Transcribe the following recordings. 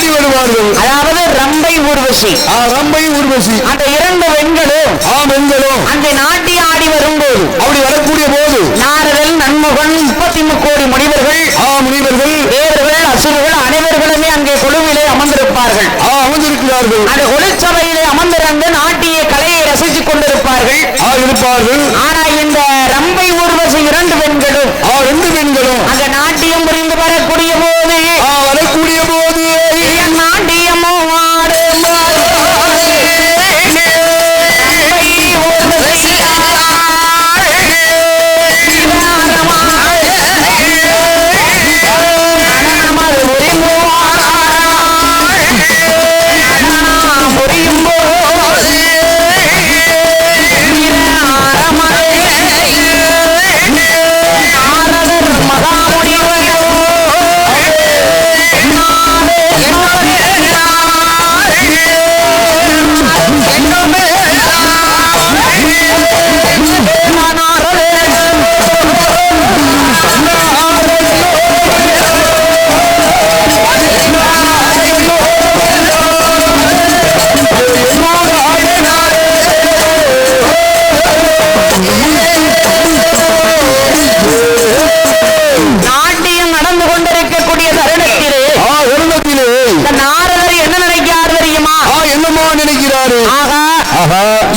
ஆடி வருவார்கள். அதாவது ரம்பை ஊர்வசி. ரம்பை ஊர்வசி அந்த இரண்டு பெண்களும் பெண்களும் அங்கே நாட்டி ஆடி வரும்போது அப்படி வரக்கூடிய போது நாரதன், நன்முகன், 33 கோடி முனிவர்கள், முனிவர்கள், தேவர்கள், அசுரர்கள் அனைவர்களுமே அங்கே குழுவிலே அமர்ந்திருப்பார்கள். அமர்ந்திருக்கிறார்கள். அந்த ஒளிச்சபையிலே அமர்ந்திருந்த நாட்டிய கலையை ரசித்துக் கொண்டிருப்பார்கள். இருப்பார்கள். ஆனா இந்த ரம்பை ஊர்வசி இரண்டு பெண்களும் அந்த நாட்டியம் புரிந்து வரக்கூடிய போது நாட்டியமோ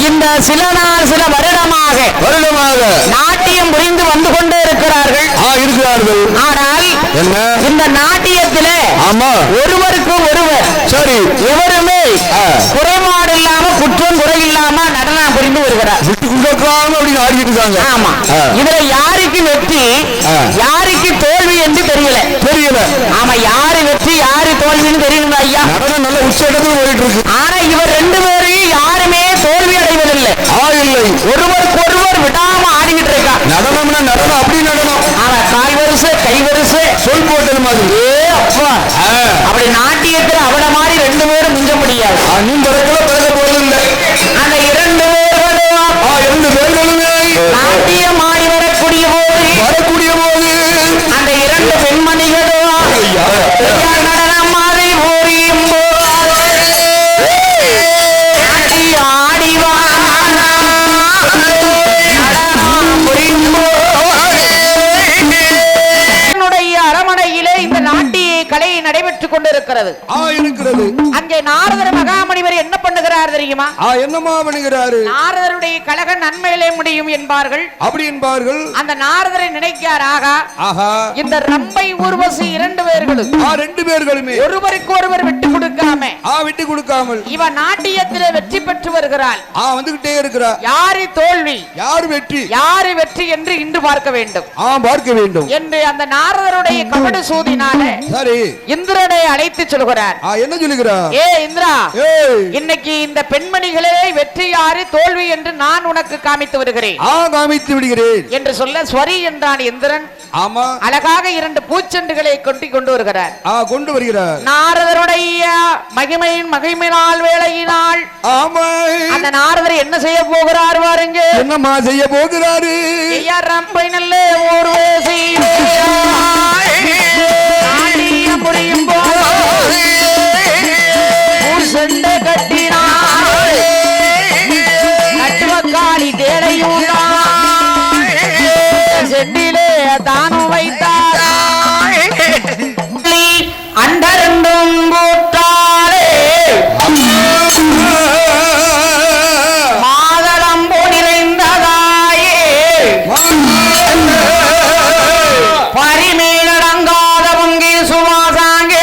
இந்த சில நாள் சில வருடமாக நாட்டியம் புரிந்து வந்து கொண்டே இருக்கிறார்கள். ஆனால் இந்த நாட்டியத்திலே ஒருவருக்கு ஒருவர் சரி எவருமே குறைபாடு இல்லாம குற்றம் குறை இல்லாம நடனம் புரிந்து வருகிறார். ஆமா, இதுல யாருக்கு வெற்றி யாருக்கு தோல்வி என்று தெரியல. ஆமா, யாரு வெற்றி யாரு தோல்வின்னு தெரியல ஐயா. நல்ல உச்சகத்தில் போயிட்டு இருக்கு. ஆனா இவர் ரெண்டு பேரையும் யாருமே தோல்வி அடைவதில்லை. ஒருவருக்கு ஒருவர் விடாம ஆடிக்கிட்டு இருக்கா. நடனம்னா நடனம், அப்படி நடனம். ஆனா கால் வரிசை கை வரிசை சொல் போட்டது மாதிரி. அப்படி நாட்டியத்தில் அவட மாதிரி ரெண்டு பேரும் மிஞ்ச முடியாது. பிறக்க போவதில்லை. அந்த இரண்டு பேர்களுமே நாட்டியம் ஆடி வரக்கூடிய போது அந்த இரண்டு பெண்மணிகளும் நடனம் மாதிரி ஓரியும் அரமனையிலே இந்த நாட்டிய கலை நடைபெற்றுக் கொண்டிருக்கிறது. அங்கே நாரதர் மகாமணிவர் என்ன பண்ணுகிறார் தெரியுமா? என்னமா பண்ணுகிறாரு? நாரதருடைய கழக நன்மையிலே முடியும் என்பார்கள். அப்படி என்பார்கள். அந்த நாரதரை நினைக்கிறார், ஆகா இந்த ரம்பை ஊர்வசி இரண்டு பேர்களுமே ஒருவருக்கு ஒருவர் விட்டு கொடுக்காமல் இவன் நாட்டியத்திலே வெற்றி பெற்று வருகிறாள். வந்துகிட்டே இருக்கிறார். யாரு தோல்வி யாரு வெற்றி என்று இன்று பார்க்க வேண்டும் என்று அந்த நாரதருடைய கபடு சூதினாலே இந்திரனை அழைத்து சொல்கிறார். என்ன சொல்லுகிறார்? ஏ இந்திரா, இன்னைக்கு இந்த பெண்மணிகளே வெற்றி யாரு தோல்வி என்று நான் உனக்கு காமித்து விடுகிறேன் என்று சொல்ல ஸ்வரி என்றான் இந்திரன். ஆமா, அழகாக இரண்டு பூச்செண்டுகளை கொண்டு வருகிறார். நாரதருடைய மகிமையினால் வேளையினால் அந்த நாரதர் என்ன செய்ய போகிறார் பாருங்க. என்னமா செய்ய போகிறாரு? ரம்பை நல்ல ஒரு புரியும் போது செண்ட கட்டினார் நட்டுவக்காளி தேடையும் செட்டிலே தானும் வைத்தார். அண்டரண்டும் போட்டாலே மாதளம்போ நிறைந்ததாயே பரிமேலடங்காத பொங்கி சுவாசாங்கே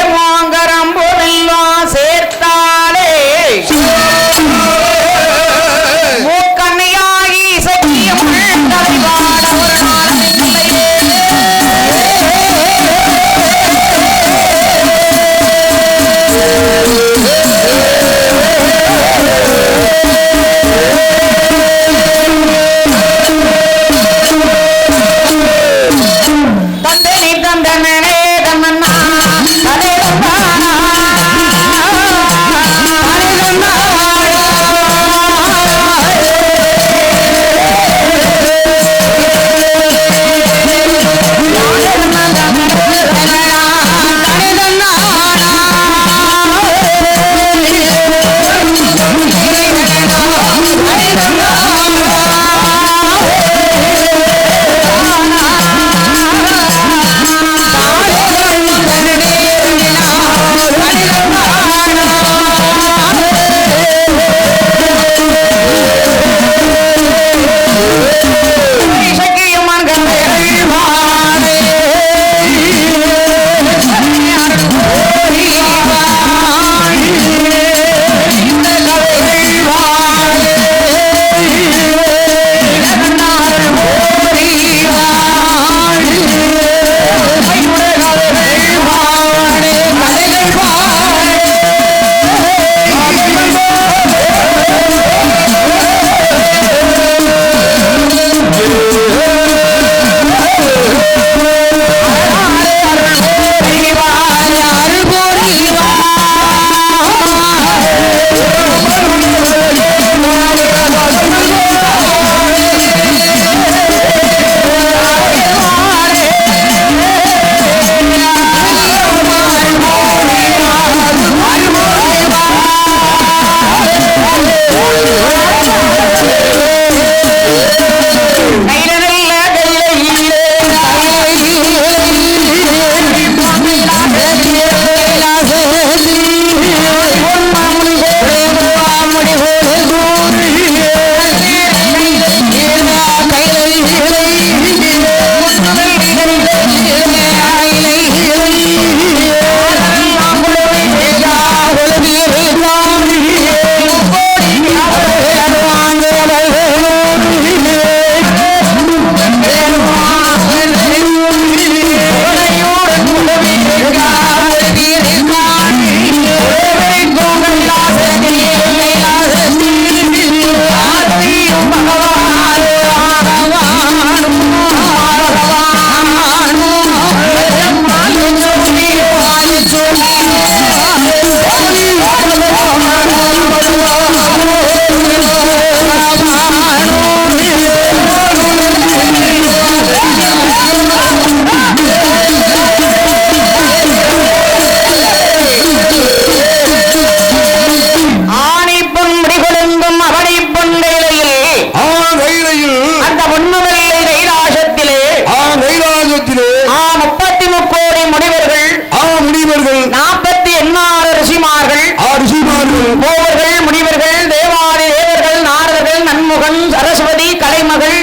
மூவர்கள் முனிவர்கள் தேவாதி தேவர்கள் நாரதர்கள் நன்முகன் சரஸ்வதி கலைமகள்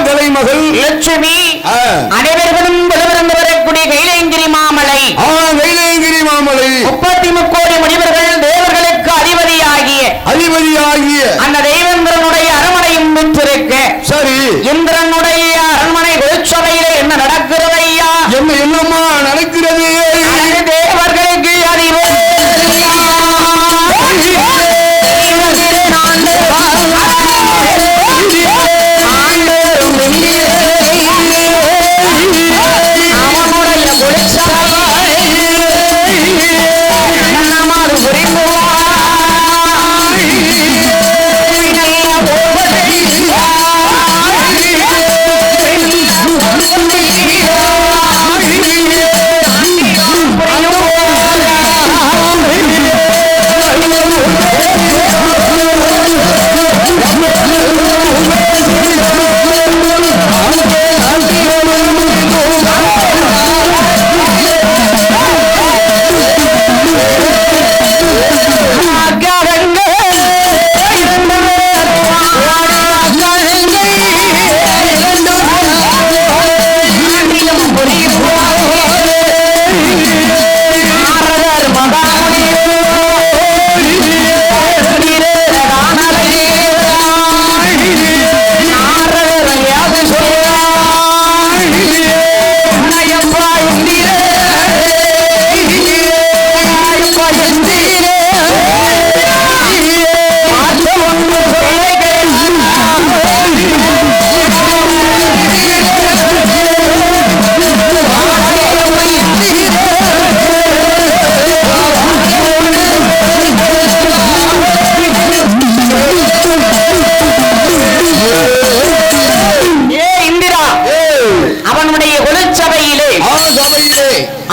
கலைமகள் லட்சுமி அனைவர்களும் விழுவிருந்து வரக்கூடிய கைலேங்கிரி மாமலை கைலேங்கிரி மாமலை 33 முனிவர்கள் தேவர்களுக்கு அதிபதியாகிய அந்த தெய்வங்களுடைய அரண்மனையும் விற்றிருக்க சரி இந்திரனுடைய அரண்மனை கொலுச்சபையிலே என்ன நடக்கிறது ஐயா என்னம்மா நடக்கிறது தேவர்களுக்கு அதிபதி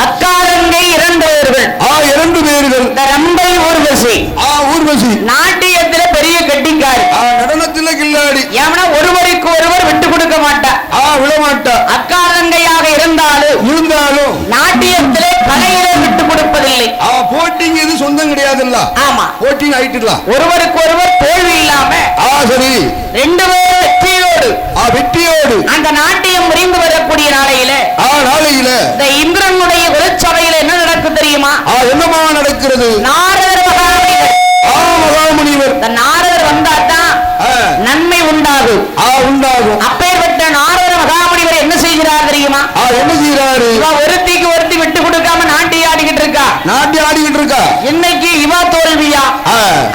அக்காரங்கை 2 பேர்கள் ரம்பை ஊர்வசி நாட்டியத்துல பெரிய கெட்டிக்காரி நடனத்துல கில்லாடி ஏன்னா ஒருவருக்கு ஒருவர் விட்டு கொடுக்க மாட்டா விடமாட்டா அக்காரங்கையாக இருந்தாலும் நாட்டியத்திலே கலையிலே விட்டு கொடுப்பதில்லை போட்டிங் எது சொந்தம் கிடையாதுல்ல ஆமா போட்டிங் ஆயிட்டுலாம் ஒருவருக்கு ஒருவர் தோல்வி இல்லாம சரி 2 பேரும் வெற்றியோடு அந்த நாட்டியம் முறிந்து வரக்கூடிய நாளையில இந்த இந்திரனுடைய குலச்சபையில என்ன நடக்கும் தெரியுமா என்னமா நடக்கிறது நாரதர் மகாமுனிவர் நாரதர் வந்தாதான் நன்மை உண்டாகும் அப்பேற்பட்ட நாரதர் மகாமுனிவர் என்ன செய்கிறார் தெரியுமா என்ன செய்யறாரு ஒருத்திக்கு ஒருத்தி விட்டு கொடுக்காம நாட்டி ஆடிக்கிட்டு இருக்கா இன்னைக்கு இவா தோல்வியா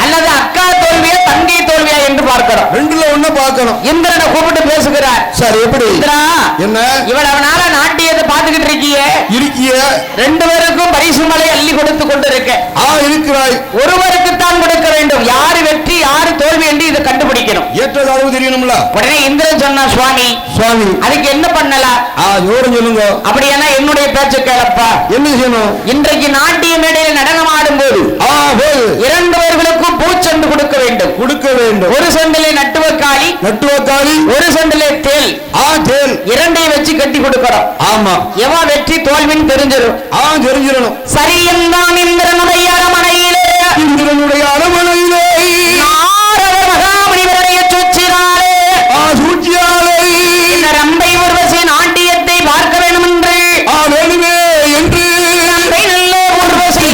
அல்லது அக்கா தோல்வியா தங்கை தோல்வியா என்று பார்க்கிறோம் ரெண்டுல ஒண்ணு பார்க்கணும் இந்திரனை கூப்பிட்டு பேசுகிறார் சார் எப்படி இந்திரா என்ன இவ்வளவு நாள நாட்டியத்தை பார்த்துக்கிட்டு இருக்கிய 2 பேருக்கும் பரிசு மலை அள்ளி கொடுத்து கொண்டிருக்க இருக்கிறாய் ஒருவருக்கு தான் கொடுக்க வேண்டும் யாரு வெற்றி யாரு தோல்வி என்று இதை கண்டுபிடிக்கணும் ஏற்றதாகவும் தெரியணும்ல உடனே இந்திரன் சொன்னா சுவாமி அதுக்கு என்ன பண்ணலாம் சொல்லுங்க அப்படின்னா என்னுடைய பேச்சு கேளப்பா என்ன செய்யணும் இன்றைக்கு நாட்டிய மேடையில் நடனம் ஆடும் போது 2 பேர்களுக்கும் பூச்செண்டு கொடுக்க வேண்டும் ஒரு செண்டிலே நட்டுவக்காளி ஒரு செண்டிலே தேல் இரண்டையும் வச்சு கட்டி கொடுக்கணும் ஆமா எவா வெற்றி தோல்வின்னு தெரிஞ்சிடணும் சரி என்றான் இந்திரனுடைய அரமனையிலே நாரதர் மகாமுனிவருடைய சூழ்ச்சியாலே இந்த ரம்பை ஊர்வசி நாட்டியத்தை பார்க்க வேண்டும் என்று ரம்பை நல்ல ஊர்வசி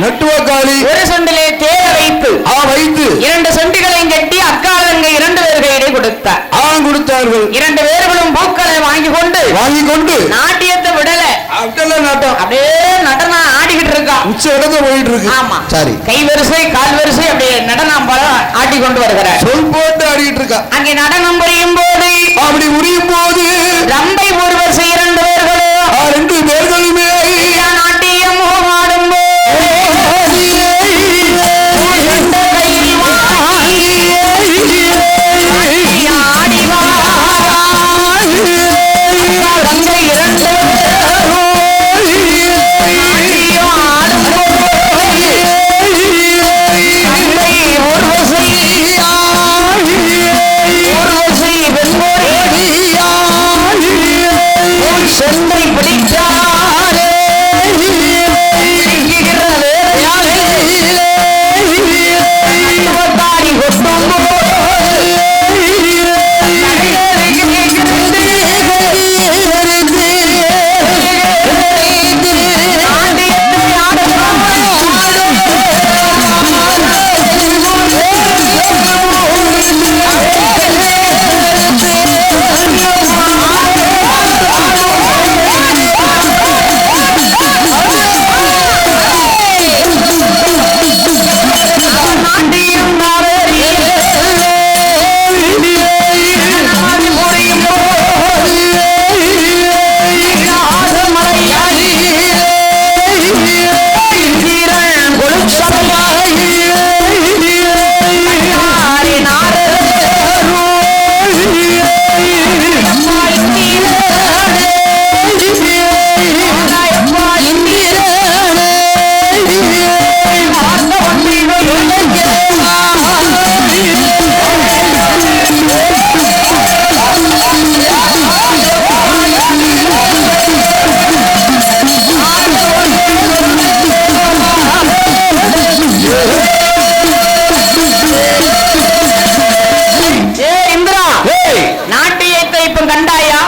நட்டுவக்காளி ஒரு செண்டிலே தேர வைத்து 2 செண்டுகளையும் கட்டி அக்காலங்க 2 பேர்களை கொடுத்தார்கள் 2 பேர்களும் பூக்களை வாங்கி கொண்டு நாட்டியத்தை விடல நாட்டம் அப்படியே நடனம் ஆடிக்கிட்டு இருக்கா உச்ச இடத்துல போயிட்டு இருக்கு ஆமா சரி கை வரிசை கால் வரிசை அப்படியே நடனம் பல ஆட்டி கொண்டு வருகிறார் சொல் போட்டு ஆடிட்டு இருக்கா. அங்கே நடனம் புரியும் போது அப்படி உரியும் போது ரம்பை ஊர்வசி 2 பேர்களும் 2 பேர்களுமே நாட்டியம் ஆடும் சென்னை பிடித்தாரே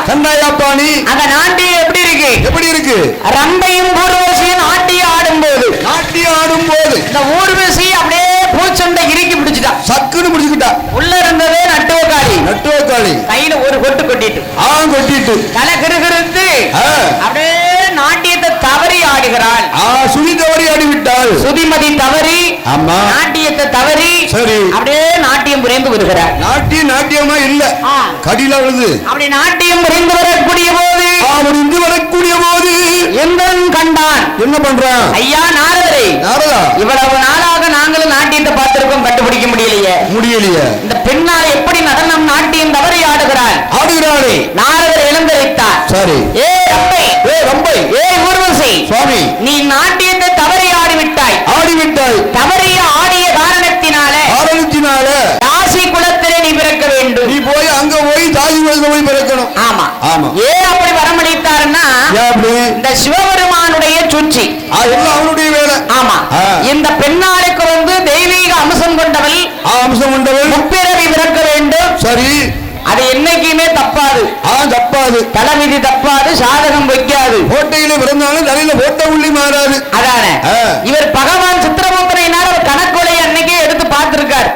கண்டாயாப்பாணி அந்த நாட்டியம் எப்படி இருக்கு ரம்பையும் ஊர்வசியும் நாட்டியம் ஆடும்போது இந்த ஊர்வசி அப்படியே பூச்சண்டை இறுக்கி பிடிச்சிட்டா, சக்குன்னு பிடிச்சுக்கிட்டா. உள்ள இருந்ததே நட்டுவக்காளி கையில ஒரு கொட்டு கொட்டிட்டு தலை கிருகிருத்து அப்படியே நாட்டியத்தை தவறி ஆடுகிறாள். சுதி தவறி ஆடிவிட்டாள். சுதிமதி தவறி நாட்டியத்தை தவறி சரி அப்படியே நாட்டியம் புரிந்து வருகிறார். நாட்டியமா இல்ல கடில விழுது. அப்படி நாட்டியம் புரிந்து வரக்கூடிய போது இந்திரன் கண்டான். என்ன பண்றான்? ஐயா நாரதரே, இவ்வளவு நாளாக நாங்களும் நாட்டியத்தை பார்த்திருக்கோம், கண்டுபிடிக்க முடியலையே. இந்த பெண்ணால் எப்படி நடனம் நாட்டியம் தவறி ஆடுகிறாளே. நாரதர் எழுந்தரித்தார். சரி, ஏ ரம்பை, ஏ ஊர்வசி, சுவாமி, நீ நாட்டியத்தை தவறி ஆடிவிட்டாய். தவறிய ஆடிய காரணத்தினால தாசி குலத்திலே நீ பிறக்க வேண்டும். நீ போய் அங்க போய் தாசி குலத்துல போய் பிறக்கணும். ஆமா. ஏன் அப்படி வரமளித்தாருன்னா இந்த சிவபெருமானுடைய சுற்றி அவனுடைய வேலை. ஆமா. இந்த பெண்ணாளுக்கு தெய்வீக அம்சம் கொண்டவள் முப்பிறவி பிறக்க வேண்டும். சரி, அது என்னைக்குமே தப்பாது. தலைவிதி தப்பாது, சாதகம் வைக்காது. கோட்டையில பிறந்தாலும் தலையில போட்ட உள்ளி மாறாது. அதானே இவர் பகவான் சித்திரமூர்த்தியினால கணக்குலை அன்னைக்கே எடுத்து பார்த்திருக்காரு.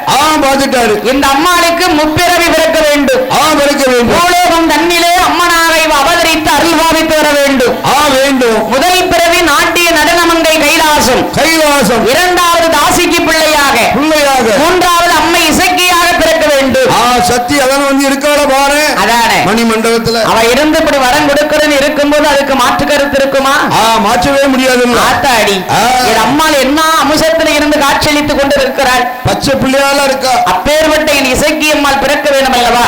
பார்த்துட்டாரு. இந்த அம்மாளுக்கு முப்பிறவி பிறக்க வேண்டும். பூலோகம் தன்னிலே அம்மனாக அவதரித்து அருள் பாவித்து வர வேண்டும். முதல் பிறவி நாட்டிய நடனமங்கை கைலாசம். இரண்டாவது தாசிக்கு பிள்ளையாக. மூன்றாவது அம்மை இசக்கியாக பிறக்க வேண்டும். சக்தி அதன் இருக்கால பாரு. அதானே மணி மண்டபத்துல அவ இருந்து இப்படி வரம் கொடுக்கிறேன்னு இருக்கும்போது அதுக்கு மாற்று கருத்து இருக்குமா? மாற்றவே முடியாது. ஆத்தாடி, என் அம்மாள் என்ன அம்சத்துல இருந்து காட்சியளித்துக் கொண்டு இருக்கிறாள். பச்சை பிள்ளையால இருக்கா. அப்பேற்பட்ட என் இசக்கி அம்மாள் பிறக்க வேண்டும் அல்லவா?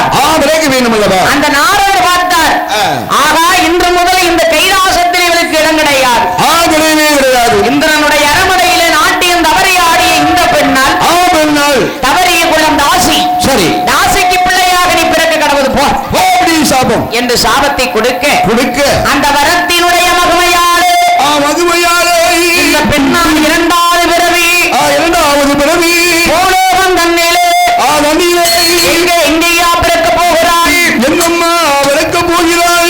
அந்த நாரதர் பார்த்தார். ஆகா, இன்று முதல் இந்த கைலாசத்தில் இவளுக்கு இடம் கிடையாது. இந்திரனுடைய அரமனையிலே நாட்டியம் தவறி ஆடிய இந்த பெண்ணால் தவறிய குலம் தாசி. சரி, தாசிக்கு பிள்ளையாக நீ பிறக்க கடவுள் போ என்று சாபத்தை கொடுக்க அந்த வரத்தினுடைய மகிமையாலே இந்த பெண்ணால் இரண்டாவது பிறவி பூலோகம் தன்னிலே எங்கேயா பிறக்க போகிறாள். என்னம்மா பிறக்க போகிறாள்.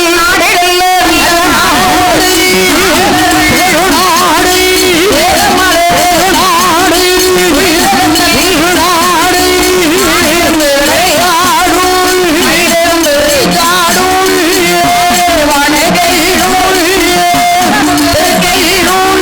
வணங்கையிலும்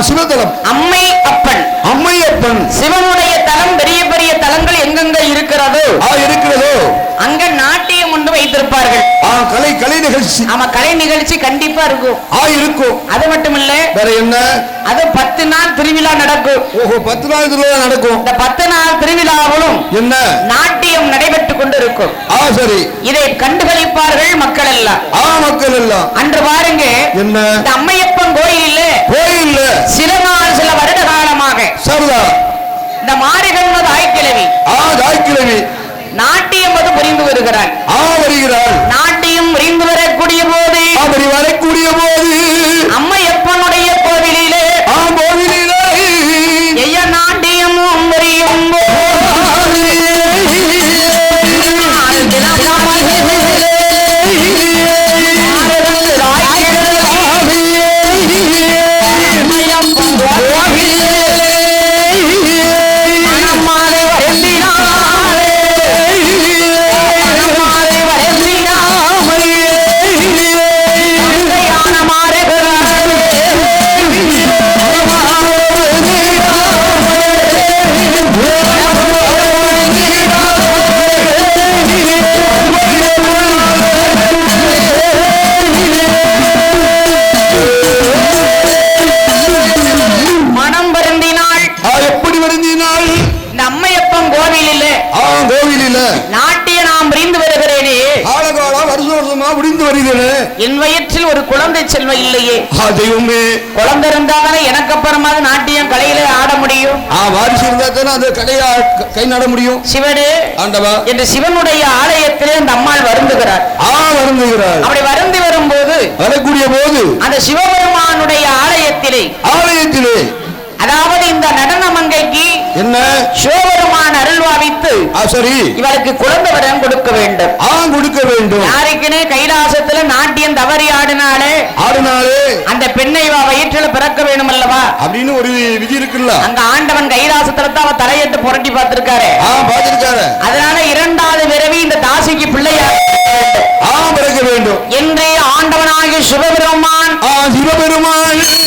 சிவதலம். அம்மை அப்பன். அம்மையப்பன். சிவனுடைய தலம் பெரிய பெரிய தலங்கள் எங்கெங்க இருக்கிறதோ இருக்கிறதோ அங்க நாட்டியம் ஒன்று வைத்திருப்பார்கள். கலை நிகழ்ச்சி. ஆமா, கலை நிகழ்ச்சி கண்டிப்பா இருக்கும். இருக்கும். அது மட்டும் இல்ல, வேற என்ன? அது 10 நாள் திருவிழா நடக்கும். ஓஹோ, 10 நாள் திருவிழா நடக்கும். இந்த 10 நாள் திருவிழாவிலும் என்ன நாட்டியம் நடைபெற்றுக் கொண்டு இருக்கும். சரி. இதை கண்டுகளிப்பார்கள் மக்கள் எல்லாம். மக்கள் எல்லாம் அன்று பாருங்க, என்ன இந்த அம்மையப்பன் கோயில் சில நாள் சில வருட காலமாக சரிதா இந்த மாரிகண்மது ஆய்க்கிழவி நாட்டியம் அது புரிந்து வருகிறார். நாட்டியம் புரிந்து வரக்கூடிய போது அம்மையப்பனுடைய கோவிலிலே நாட்டியமும் புரியும் நாட்டிய நாம் புரிந்து வருகிறேனே. என் வயிற்றில் ஒரு குழந்தை செல்வம் இல்லையே. குழந்தை இருந்தாதானே எனக்கு அப்புறமா நாட்டியம் கலையில ஆட முடியும். கை நட முடியும். சிவனே ஆண்டவா என்று சிவனுடைய ஆலயத்திலே அந்த அம்மாள் வருந்துகிறார். அப்படி வருந்தி வரும்போது வரக்கூடிய போது அந்த சிவபெருமானுடைய ஆலயத்திலே அதாவது இந்த நடன மங்கைக்கு என்ன சிவபெருமான் அருள் பாவித்து சரி இவளுக்கு குழந்தை வரம் கொடுக்க வேண்டும். யாருக்குனே கைலாசத்துல நாட்டியம் தவறி ஆடினாலே அந்த பெண்ணை வயிற்றில் பிறக்க வேண்டும் அல்லவா அப்படின்னு ஒரு விதி இருக்குல்ல. அங்க ஆண்டவன் கைலாசத்துல தான் அவ தலையிட்டு புரட்டி பார்த்திருக்காரு. அதனால 2வது பிறவி இந்த தாசிக்கு பிள்ளையா பிறக்க வேண்டும் என்று ஆண்டவனாகிய சிவபெருமான்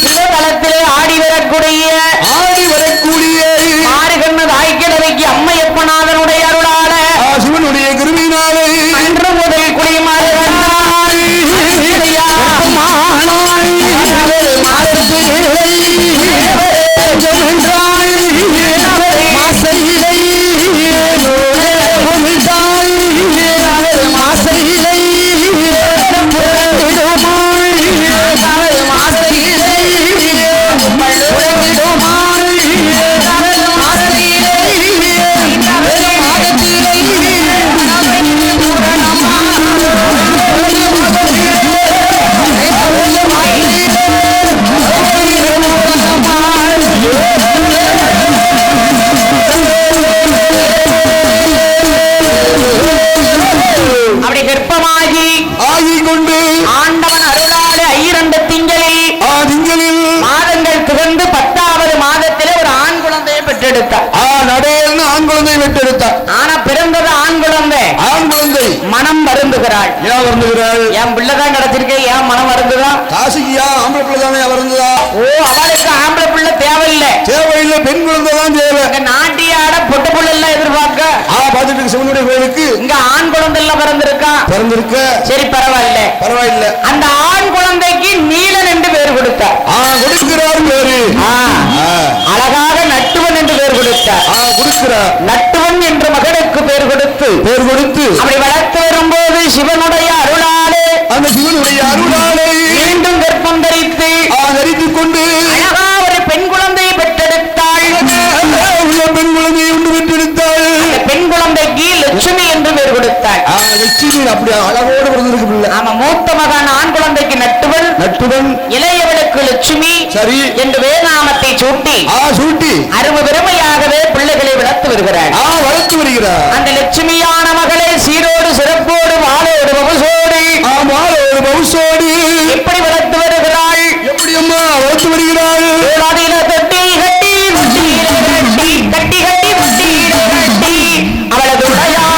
சிவதலத்திலே ஆடி வரக்கூடிய மாரிகண்மது ஆய்க்கிழவிக்கு அம்மையப்பநாதனுடைய அருளால சிவனுடைய கிருபையினாலே அன்று முதல் குடிமாறு மனம் வருந்துகிறாள். என் பிள்ளைதான் கிடைச்சிருக்கேன், ஏன் மனம் வருந்துதா? காசிக்கியா ஆம்பளை பிள்ளை தானே வருந்துதா? அவளுக்கு ஆம்பளை பிள்ளை தேவையில்லை, பெண் குழந்தை தான் தேவை. நாட்டியாட பொட்ட பிள்ளை எல்லாம் எதிர்பார்க்க பாத்துட்டு சிவனுடைய கோயிலுக்கு இங்க ஆண் குழந்தை எல்லாம் பிறந்திருக்க. சரி, பரவாயில்ல. அந்த ஆண் குழந்தைக்கு நீலன் என்று பேர் கொடுத்தார். பேரு அழகாக நட்டுவன் என்று பேர் கொடுத்தார். நட்டுவன் என்ற மகனுக்கு பேர் கொடுத்து அப்படி வளர்த்து வரும்போது சிவனுடைய அருளாலே மீண்டும் கர்ப்பம் தரித்துக் கொண்டு அழகா ஒரு பெண் குழந்தையை பெற்றெடுத்தாள். பெண் குழந்தைக்கு லட்சுமி என்று பேர் கொடுத்தாள். ஆமா, மூத்த மகன் ஆண் குழந்தைக்கு நட்டுவன், இளையவளுக்கு லட்சுமி சரி என்று வேதாமத்தை சூட்டி அருமை பெருமையாகவே பிள்ளைகளை வளர்த்து வருகிறார். அந்த லட்சுமியான மகளை சீரோடு சிறப்போடு வாழோடு பவுசோடு எப்படி வளர்த்து வருகிறாள்? எப்படி அம்மா வளர்த்து வருகிறாள்? கட்டி அவளது உடையாள்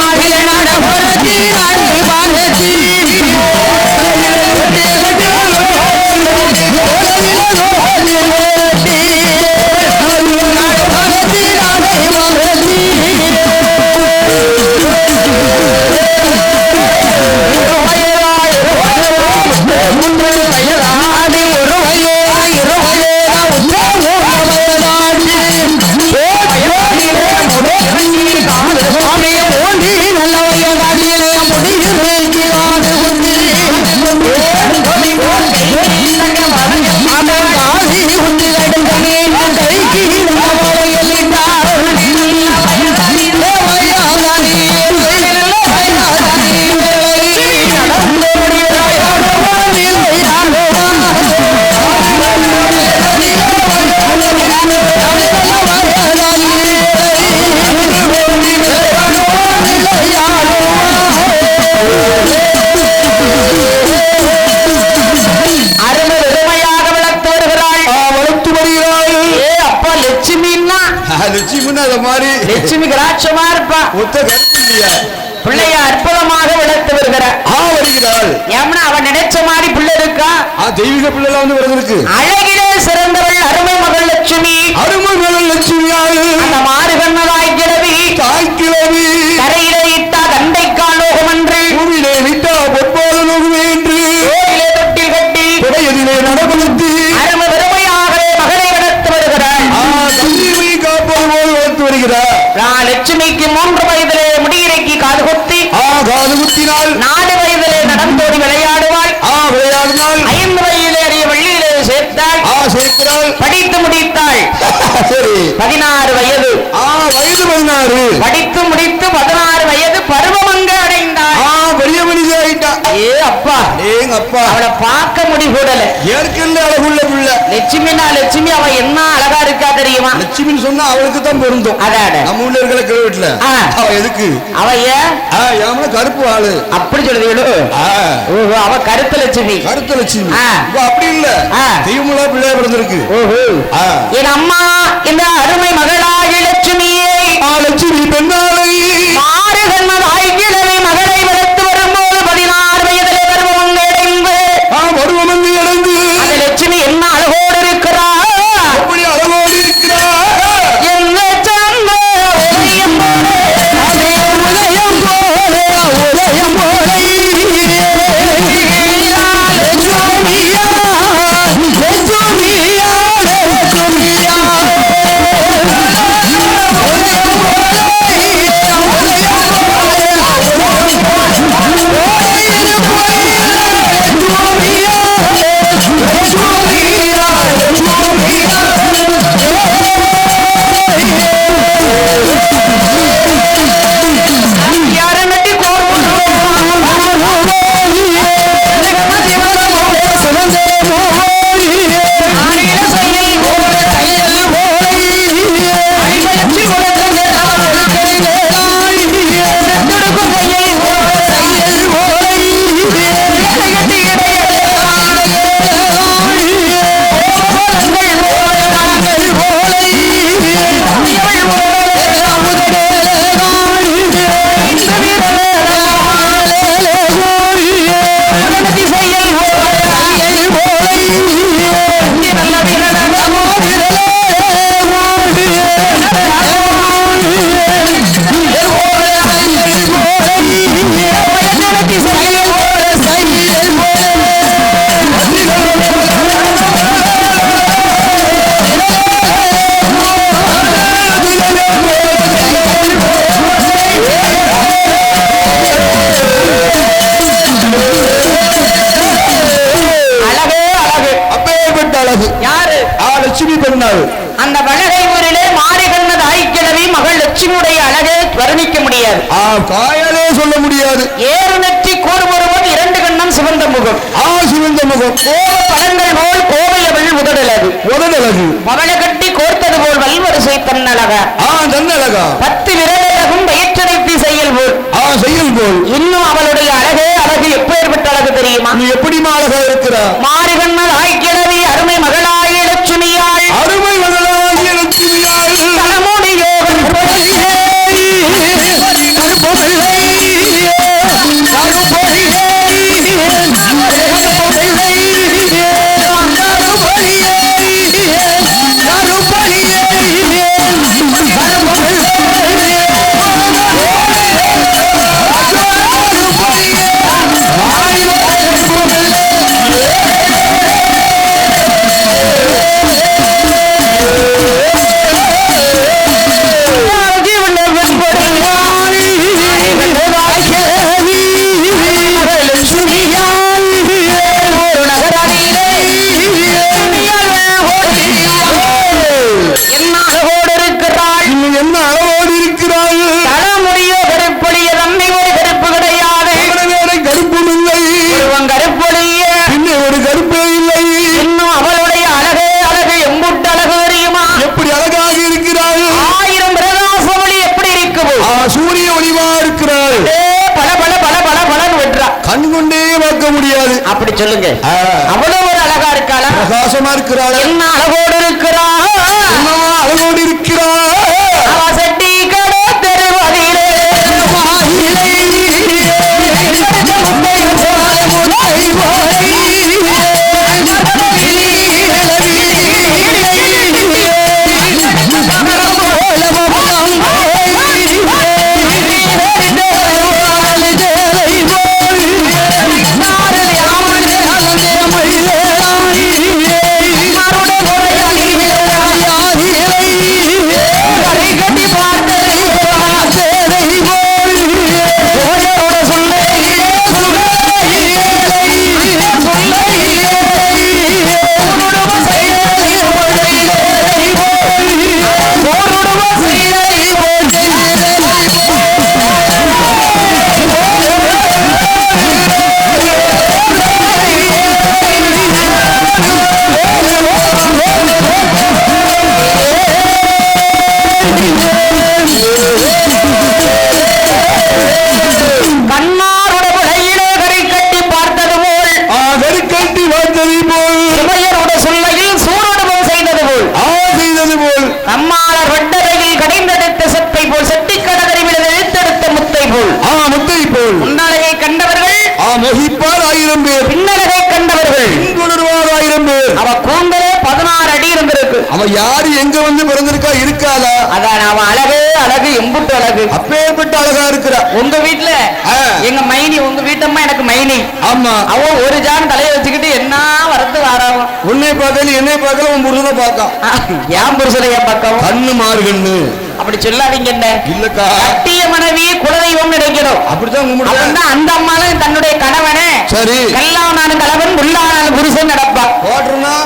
இல்லாத மாதிரி லட்சுமி கராட்சமா இருப்பா. ஒத்த கருப்பு இல்லையா? பிள்ளைய அற்புதமாக வளர்த்து வருகிறார். வருகிறாள். ஏன்னா அவன் நினைச்ச மாதிரி பிள்ளை இருக்கா. தெய்வீக பிள்ளை வந்து வருவதற்கு அழகிலே சிறந்தவள் அருமை மகள் லட்சுமி. அருமை மகள் லட்சுமியாள் அந்த மாறுகண்ணதாய் கிழவி தாய் கிழவி கரையிலே இட்டா தண்டைக்கால் லோகம் என்று பூமியிலே விட்டா பொற்பாத லோகமே என்று கோயிலே தொட்டில் கட்டி புடையதிலே நடப்படுத்தி அருமை பெருமையாகவே மகளை வளர்த்து வருகிறாள். தந்தையை காப்பது போல் வளர்த்து வருகிறார். லட்சுமிக்கு 3 வயதிலே முடியிறைக்கு காது குத்தி காது குத்தினால் 4 வயதிலே நடந்தோடி விளையாடுவாள். விளையாடினால் 5 வயதிலே அறிய வெள்ளியிலே சேர்த்தாள். சேர்க்கிறாள். படித்து முடித்தாள். சரி 16 வயது. வயது 16. படித்து முடித்து 16 வயது பருவமங்க அடைந்தாள். பெரிய மனிதா ஆயிட்டா. அப்பா ஏங்க அப்பா அவளை பார்க்க முடிகூடல. ஏற்கனவே அழகுள்ள பிள்ளை லட்சுமினா லட்சுமி அவ என்ன அழகா இருக்கா தெரியுமா? லட்சுமின்னு சொன்னா அவளுக்கு தான் பொருந்தும். அதாட நம்ம உள்ள இருக்கிற கிழவிட்டுல அவ எதுக்கு அவ ஏன் கருப்பு ஆளு அப்படி சொல்லுவீங்களோ? அவ கருத்த லட்சுமி. கருத்த லட்சுமி அப்படி இல்ல தெய்வமுள்ள பிள்ளையா பிறந்திருக்கு. என் அம்மா இந்த அருமை மகளாகி லட்சுமியே லட்சுமி பெண்ணாளை மாறுகண்ணதாய் கிழவி மகளை வளர்த்து வரும்போது 16 வயதிலே பருவம் அடைந்து அந்த லட்சுமி என்ன அழகோடு இருக்கிறா. எப்படி அழகோடு இருக்கிறா? என்ன சந்த உதயம் போலே உதயம் போலே உதயம் போலே லட்சுமியா லட்சுமியா லட்சுமியா லட்சுமி பெண்ணாள். அந்த வளகை ஊரிலே மாறுகண்ணதாய் கிழவி மகள் லட்சுமியுடைய அழகை வர்ணிக்க முடியாது. காயாலே சொல்ல முடியாது. ஏறு நெற்றி கூறுபொருவன் 2 கண்ணம் சிவந்த முகம். சிவந்த முகம் கோவ பழங்கள் போல் கோவையவள் உதடழகு. உதடழகு பவள கட்டி கோர்த்தது போல் வல்வரிசை தன்னழகா. தன்னழகா 10 விரலழகும் வயிற்றடைப்பி செயல் போல். செயல் போல். இன்னும் அவளுடைய அழகே அழகு எப்பேற்பட்ட அழகு தெரியுமா? நீ எப்படி அழகா இருக்கிறா? மாறுகண்ணதாய் கிழவி அருமை மகளாகிய லட்சுமியாள். அருமை மகளாகிய லட்சுமியாள். தலைமுடியோ சூரிய ஒளிவா இருக்கிறாள். பல பல பல பல பலன்னு வென்றா. கண் கொண்டே பார்க்க முடியாது. அப்படி சொல்லுங்க. அவ்வளவு ஒரு அழகா இருக்காளா? பிரகாசமா இருக்கிறாள். என்ன அழகோடு இருக்கிறா? அழகோடு இருக்கிறா? அவ யாரு எங்க வந்து பிறந்திருக்கா இருக்காதா? அதான் அவன் அழகு அழகு எம்புட்டு அழகு, அப்பேற்பட்ட அழகா இருக்கிறா. உங்க வீட்டுல எங்க மைனி, உங்க வீட்டம்மா எனக்கு மைனி. ஆமா, அவ ஒரு ஜான் தலையை வச்சுக்கிட்டு என்ன வரத்து வாராவும். உன்னை பார்க்கல என்னை பார்க்கல உன் புருஷனை பார்த்தான். ஏன் புருஷனை ஏன் பார்க்கவும்? கண்ணு மாறு கண்ணு அப்படி சொல்லாதீங்க. என்ன இல்லக்கா, கட்டிய மனைவி குலதெய்வம் நினைக்கிறோம். அப்படித்தான் கும்பிடுறாங்க. அந்த அம்மாலும் தன்னுடைய கணவனே சரி கல்லானாலும் கணவன் புல்லானாலும் புருஷன் நடப்பா. போட்டுருனா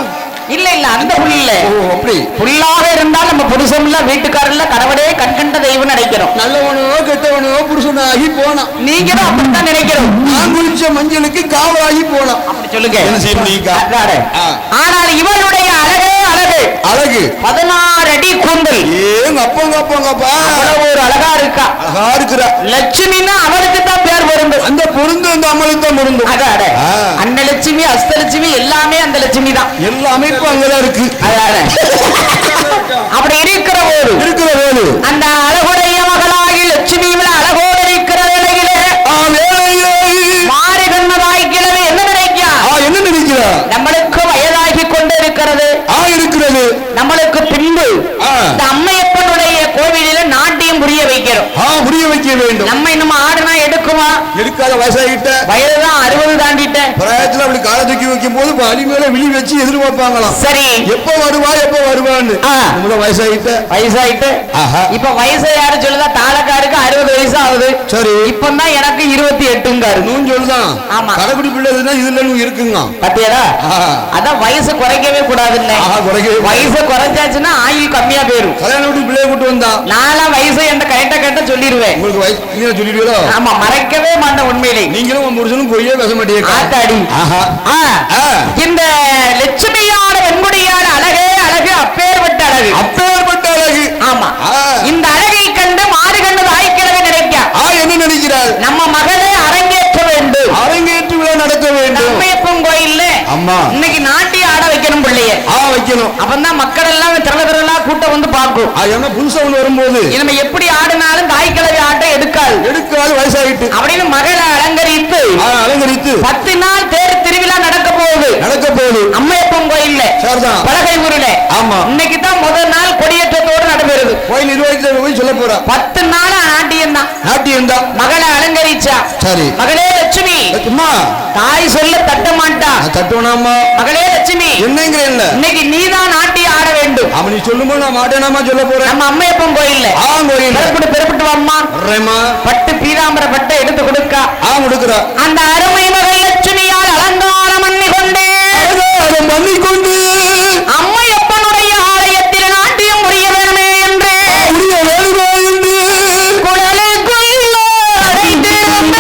இல்ல இல்ல அந்த புல் இல்ல. அப்படி புல்லாக இருந்தால் நம்ம புருஷன் இல்ல வீட்டுக்காரர்ல கணவனே கண்கண்ட தெய்வம் நினைக்கிறோம். நல்லவனோ கெட்டவனோ புருஷனாகி போனான். நீங்களும் அப்படித்தான் நினைக்கிறோம். நான் குளிச்ச மஞ்சளுக்கு காவலாகி போனான். அப்படி சொல்லுங்க. ஆனால் இவளுடைய அழகே அழகு அழகு 16 அடி கூந்தல். ஏங்க அப்பங்கப்பா ஒரு அழகா இருக்கா. அழகா இருக்கிற லட்சுமின்னா அவளுக்கு தான் பேர் பொருந்தும். அந்த பொருந்து அந்த அம்மளுக்கு தான் பொருந்தும். அதாட அன்னலட்சுமி அஸ்தலட்சுமி எல்லாமே அந்த லட்சுமி தான். எல்லாமே அங்கதான் இருக்கு. அப்படி இருக்கிற போது அந்த அழகுடைய மகளாகி லட்சுமி அழகோடு இருக்கிற வேளையிலே மாறி கண்ணதாய் கிழமை என்ன நினைக்கிறா? என்ன நினைக்கிறா? நம்மளுக்கு வயதாகி கொண்டு இருக்கிறது. நம்மளுக்கு பின்பு இந்த அம்மையப்பனுடைய கோவிலில நாட்டியம் புரிய வைக்கிறோம். புரிய வைக்க வேண்டும். நம்ம இன்னும் ஆடுனா எடுக்குமா? எடுக்காத வயசாகிட்ட வயதுதான் 60 தாண்டிட்ட பிராயத்துல அப்படி காலை தூக்கி வைக்கும் போது அடி மேல விழி வச்சு எதிர்பார்ப்பாங்களாம். சரி எப்ப வருவான்னு வயசாகிட்ட இப்ப வயசை யாரு சொல்லுதா? தாளக்காருக்கு 60 வயசு ஆகுது. சரி இப்பதான் எனக்கு 28 சொல்லுதான். ஆமா கடைக்குடி பிள்ளை இதுல இருக்குங்க பத்தியடா. அதான் வயசு குறைக்கவே கூடாதுன்னு. வயசு குறைஞ்சாச்சுன்னா ஆயுள் கம்மியா போயிரும். கல்யாணம் பிள்ளைய கூட்டு வந்தா நான்லாம் வயசு என்ற கரெக்டா சொல்லிடுவேன். உங்களுக்கு வயசு சொல்லிடுவீங்களோ? ஆமா மறைக்கவே மாட்டேன். உண்மையிலே நீங்களும் உங்க புருஷனும் பொய்யே பேச மாட்டீங்க. ஆத்தாடி இந்த லட்சுமியான வெண்முடியான அழகே அழகு அப்பேற்பட்ட அழகு. ஆமா இந்த அழகை கண்டு மாறு கண்டு வாய்க்கிழமை நினைக்க என்ன நினைக்கிறார்? நம்ம மகளே அரங்கேற்ற வேண்டும். அரங்கேற்று விழா நடத்த வேண்டும். அம்மையப்பன் கோயில்ல அம்மா இன்னைக்கு நாட்டிய ஆட வைக்கணும். பிள்ளைய வைக்கணும். அப்பதான் மக்கள் எல்லாம் திரளா கூட்டம் வந்து பார்க்கும். என்ன புதுசா ஒண்ணு வரும்போது நம்ம எப்படி ஆடினாலும் தாய்க்கிழமை ஆட்டம் எடுக்காது வயசாகிட்டு அப்படின்னு மகளை அலங்கரித்து 10 நாள் தேர் திருவிழா நடக்க போகுது அம்மையப்பன் கோயில்ல பலகை ஊர்ல. ஆமா இன்னைக்கு தான் முதல் நாள் கொடியேற்றத்தோடு நடைபெறுது. கோயில் நிர்வாகத்தில் போய் சொல்ல போற 10 நாள் நாட்டியம் தான். மகளை அலங்கரிச்சா. சரி மகளே லட்சுமி தாய் சொல்ல தட்ட மாட்டா. தட்டுவனாமா மகளே லட்சுமி என்னங்கிற இன்னைக்கு நீதான் நாட்டி ஆட வேண்டும். அவன் நீ சொல்லும்போது நான் மாட்டேனாமா சொல்ல போறேன். நம்ம அம்மையப்பன் கோயில்ல பெறப்பட்டு வாம்மா. பட்டு பீதாம்பர பட்டை எடுத்து கொடுக்கா. கொடுக்குற அந்த அருமை மகள் லட்சுமியால் அலங்காரம் பண்ணிக்கொண்டு அம்மையப்பனுடைய ஆலயத்தில் நாட்டியம் புரிய வேணுமே என்று குழலுக்குள்ள அடைத்திருந்த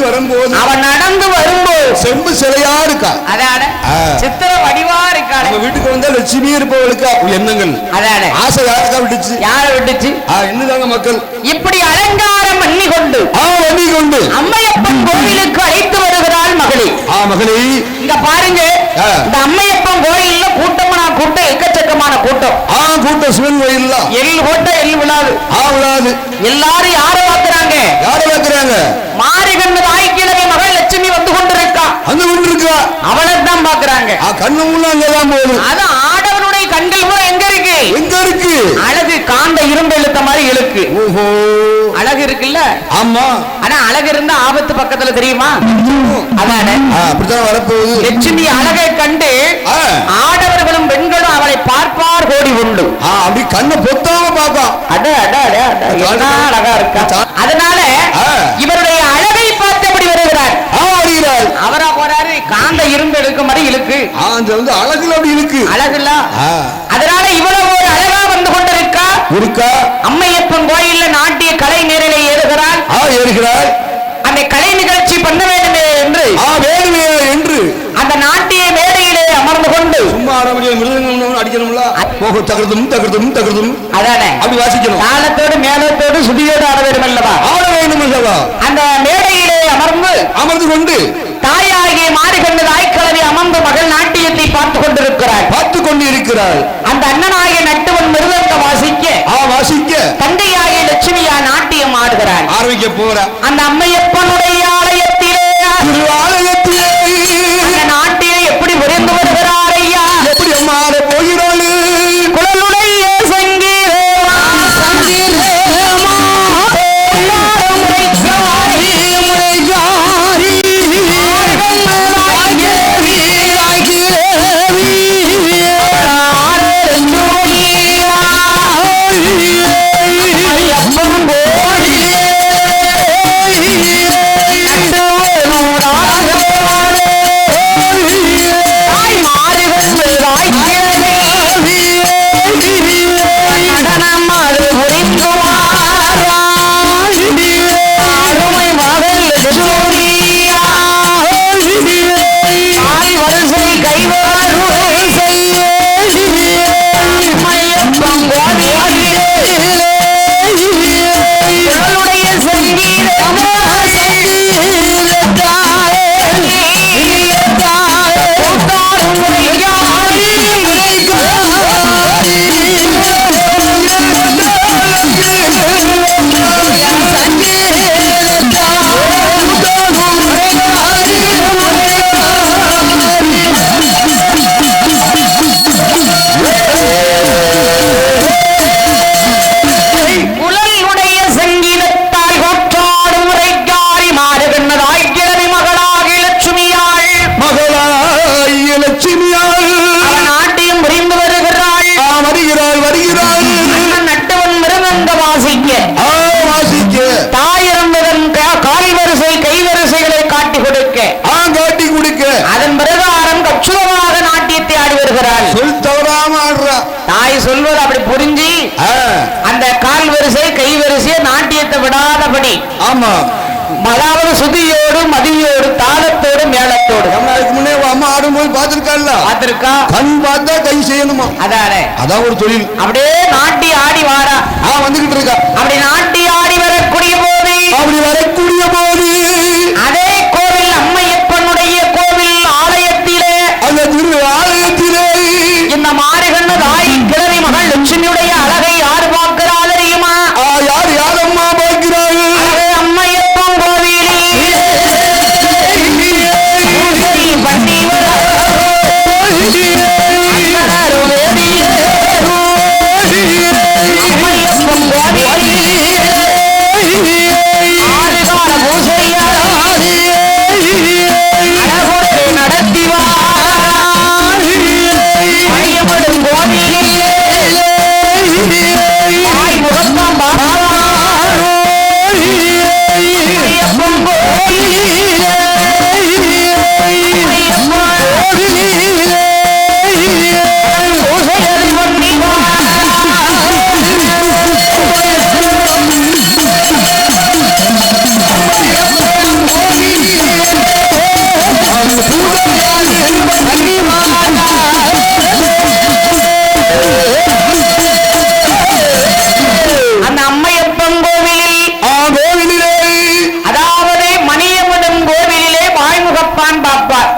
வரும்போது அவன் நடந்து வரும்போது செம்பு சிலையா இருக்கா. அதான சித்திர வடிவா இருக்கா. நம்ம வீட்டுக்கு வந்தா லட்சுமி இருப்பவளுக்கு எண்ணங்கள் அதான ஆசை யாருக்கா விட்டுச்சு? யார விட்டுச்சு? என்னதாங்க மக்கள் இப்படி அலங்காரம் பண்ணி கொண்டு அம்மையப்பன் கோவிலுக்கு அழைத்து வருகிறாள் மகளே. மகளே இங்க பாருங்க, இந்த அம்மையப்பன் கோயில்ல கூட்டமான கூட்டம், எக்கச்சக்கமான கூட்டம். கூட்டம் சிவன் கோயில் எல் கூட்டம் எல் விழாது விழாது. எல்லாரும் யார பார்க்கிறாங்க? மாறி கண்ணு தாய்க்கிழமை மகள் லட்சுமி வந்து கொண்டிருக்கா. அவளை தான் பாக்குறாங்க. கண்ணு உள்ள அங்கதான் போகுது. அது ஆடவனுடைய கண்கள் கூட எங்க இருக்கு? எங்க இருக்கு? அழகு காந்த இரும்பு இழுத்த மாதிரி இழுக்கு. ஓஹோ, அழகு இருக்குல்ல? ஆமா. ஆனா அழகு இருந்தா ஆபத்து பக்கத்துல தெரியுமா? அதானே அப்படித்தான் வரப்போகுது. லட்சுமி அழகை கண்டு ஆடவர்களும் பெண்களும் அவளை பார்ப்பார் கோடி உண்டு. அப்படி கண்ணை பொத்தாம பாப்பா. அட அட அட அட அழகா இருக்கா. அதனால இவருடைய அழகை பார்த்தபடி வருகிறார். அவரா போறாரு காந்த இரும்பு இழுக்க மாதிரி இழுக்கு. அழகுல அப்படி இருக்கு. அழகுல அதனால இவ்வளவு ஒரு அழகா வந்து கொண்டிருக்கா. அம்மையப்பன் கோயில்ல நாட்டிய கலை நேரிலே ஏறுகிறார். அந்த கலை நிகழ்ச்சி பண்ண வேண்டுமே என்று அந்த நாட்டிய மேடையிலே அமர்ந்து கொண்டு சும்மா அடிக்கணும்ல. தகர்தும் அதானே அப்படி வாசிக்கணும். தாளத்தோடு மேலத்தோடு சுதியோடு ஆட வேண்டும் அல்லவா? அந்த மேடையிலே அமர்ந்து கொண்டு தாயாகிய மாறுகண்ணு தாய்க்கிழமை அமர்ந்து மகள் நாட்டியத்தை பார்த்துக் கொண்டிருக்கிறார். அந்த அண்ணனாகிய நட்டுவன் மிருதங்க வாசிக்க தந்தையாகிய லட்சுமியா நாட்டியம் ஆடுகிறார். ஆரம்பிக்க போற அந்த அம்மையப்பனுடைய ஆலயத்திலே அந்த நாட்டியை எப்படி விரைந்து வருகிறார் ஐயா? எப்படி அம்மா போகிறாள்? குழலுடைய சங்கீதமா சொல்வது அப்படி புரிஞ்சு அந்த கால் வரிசை கை வரிசை நாட்டியத்தை விடாதபடி. ஆமா, அதாவது சுதியோடு மதியோடு தாளத்தோடு மேளத்தோடு. அதுக்கு முன்னே அம்மா ஆடும்போது பார்த்திருக்கா. கண் பார்த்தா கை செய்யணுமா? அதான் ஒரு தொழில். அப்படியே நாட்டி ஆடி வாரா வந்துகிட்டு இருக்கா. அப்படி நாட்டி ஆடி வரக்கூடிய போது அதே கோவில் அம்மையப்பனுடைய கோவில் ஆலயத்திலே அந்த திரு ஆலயத்திலே இந்த மாறுகண்ணு தாய் கிழவி மகள் லட்சுமியுடைய அழகை யாரு பார்க்கிறாள் தெரியுமா? யாரம்மா பார்க்கிறார்கள்? அம்மையப்பன் கோவிலில் பண்ணி அம்மையப்பன் கோவிலில் ஆறுகால பூசையா நடத்திவா மையப்படும் கோவிலில் முகத்தான் அந்த அம்மையப்பன் கோவிலிலே அதாவது மணியம்மன் கோவிலிலே வாய்முகப்பான் பாப்பான்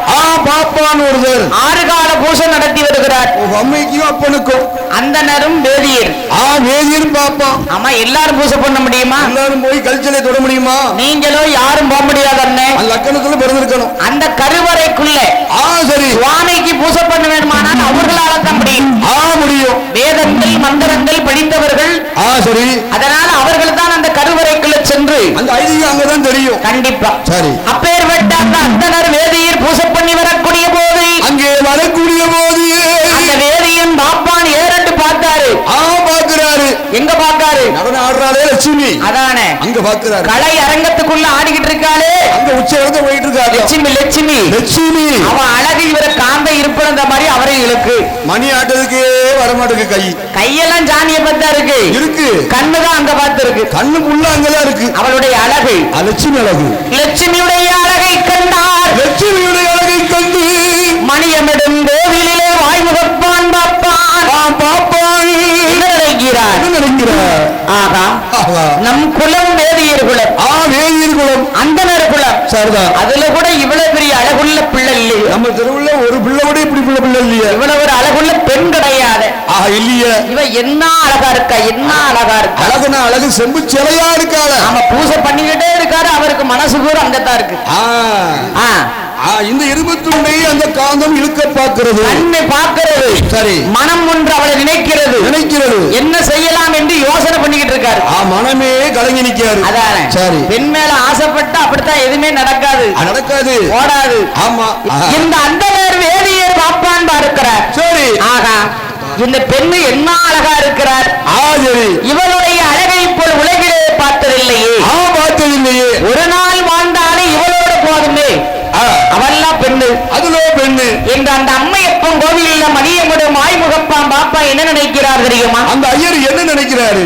ஒருவர் 6 கால பூசை நடத்தி வருகிறார். அம்மைக்கும் அப்பனுக்கும் அந்தனரும் வேதியர் வேதியர் பாப்போம். ஆமா, எல்லாரும் பூசை பண்ண முடியுமா? எல்லாரும் போய் கல்ச்சலை தொட முடியுமா? நீங்களும் யாரும் போக முடியாது. அண்ணே, அந்த லக்கணத்துல பிறந்திருக்கணும். அந்த கருவறைக்குள்ள சரி, சுவாமிக்கு பூசை பண்ண வேண்டுமானால் அவர்களால தான் முடியும். முடியும். வேதங்கள் மந்திரங்கள் படித்தவர்கள். சரி, அதனால அவர்கள் தான் அந்த கருவறைக்குள்ள சென்று அந்த ஐதீகம் அங்கதான் தெரியும். கண்டிப்பா. சரி, அப்பேற்பட்ட அந்த அந்தனர் வேதியர் பூசை பண்ணி வரக்கூடிய போது, அங்கே வரக்கூடிய போது அந்த வேதியன் பாப்பான் ஏறட்டு பார்த்தாரு. பாக்குறாரு. எங்க பாக்காரு? நடன ஆடுறாளே லட்சுமி. அதானே அங்க பாக்குறாரு. கலை அரங்கத்துக்குள்ள ஆடிக்கிட்டு இருக்காளே, அங்க உச்ச போயிட்டு இருக்காரு. லட்சுமி லட்சுமி லட்சுமி. அவன் அழகு இவரை காந்த இருப்பத மாதிரி அவரை இழுக்கு. மணி ஆட்டதுக்கே வரமாட்டுக்கு. கையெல்லாம் ஜானிய பார்த்தா இருக்கு. கண்ணுதான் அங்க பார்த்து இருக்கு. கண்ணுக்குள்ள அங்கதான் இருக்கு. அவளுடைய அழகு, லட்சுமி அழகு. லட்சுமியுடைய அழகை கண்டார். லட்சுமியுடைய அழகை கண்டு மணியமிடும் கோவிலே வாய்முகப்பான் பாப்பான் நினைக்கிறார். நம் குலம் வேதியர் குலம். வேதியர் குலம், அந்தனர் குலம். சரிதான். அதுல கூட இவ்வளவு பெரிய அழகுள்ள பிள்ளை இல்லையே. நம்ம தெருவுல ஒரு பிள்ளை கூட இப்படி பிள்ளை இல்லையா? இவ்வளவு ஒரு அழகுள்ள பெண் கிடையாது. இல்லையா? இவ என்ன அழகா இருக்கா, என்ன அழகா இருக்கா. அழகுனா அழகு செம்பு சிலையா இருக்காள. நாம பூசை பண்ணிக்கிட்டே இருக்காரு. அவருக்கு மனசு கூட அங்கதான் இருக்கு. இந்த இருபத்துடைய அந்த காந்தம் இழுக்க பார்க்கிறது, கண்ணை பார்க்கிறது. சரி, மனம் ஒன்று அவளை நினைக்கிறது. என்ன செய்யலாம் என்று யோசனை பண்ணிக்கிட்டு இருக்காரு. மனமே கலங்கி நிற்காரு. அதானே. சரி, பெண் மேல ஆசைப்பட்டா அப்படித்தான் எதுவுமே நடக்காது. ஓடாது. ஆமா, இந்த அந்தனர் வேதியர் பாப்பான் இருக்கிறார். சரி, இந்த பெண்ணு என்ன அழகா இருக்கிறார். இவளுடைய அழகை போல் உலகிலே பார்த்ததில்லையே. ஒரு நாள் வாழ்ந்தாலே இவளோட போதுமே. அவெல்லாம் பெண்ணு, அதுல பெண்ணு என்ற அந்த அம்மையப்பன் கோவிலில் மணியமுடும் ஆய்முகப்பான் பாப்பா என்ன நினைக்கிறார் தெரியுமா? அந்த ஐயர் என்ன நினைக்கிறாரு?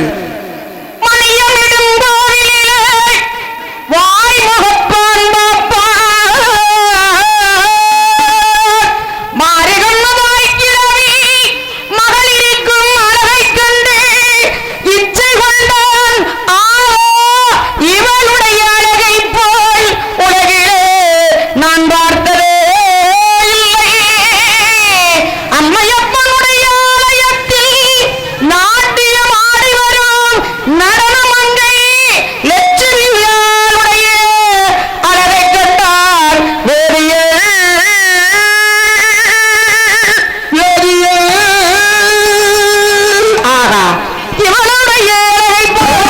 மணியமிடும் கோவிலிலே வாய்முகப்பான் பாப்பா மாறுகண்ணதாய் கிழவி மகளிருக்கும் அழகை கண்டு இச்சை கொண்டான். இவளுடைய அழகை போல் உலகிலே நான் பார்த்ததே இல்லை. அம்மையப்பனுடைய ஆலயத்தில் நாட்டியம் ஆடி வரும் நடனமங்கை லட்சுமியாளுடைய அழகை கண்டார் வேதியே. இவளுடைய அழகை போல்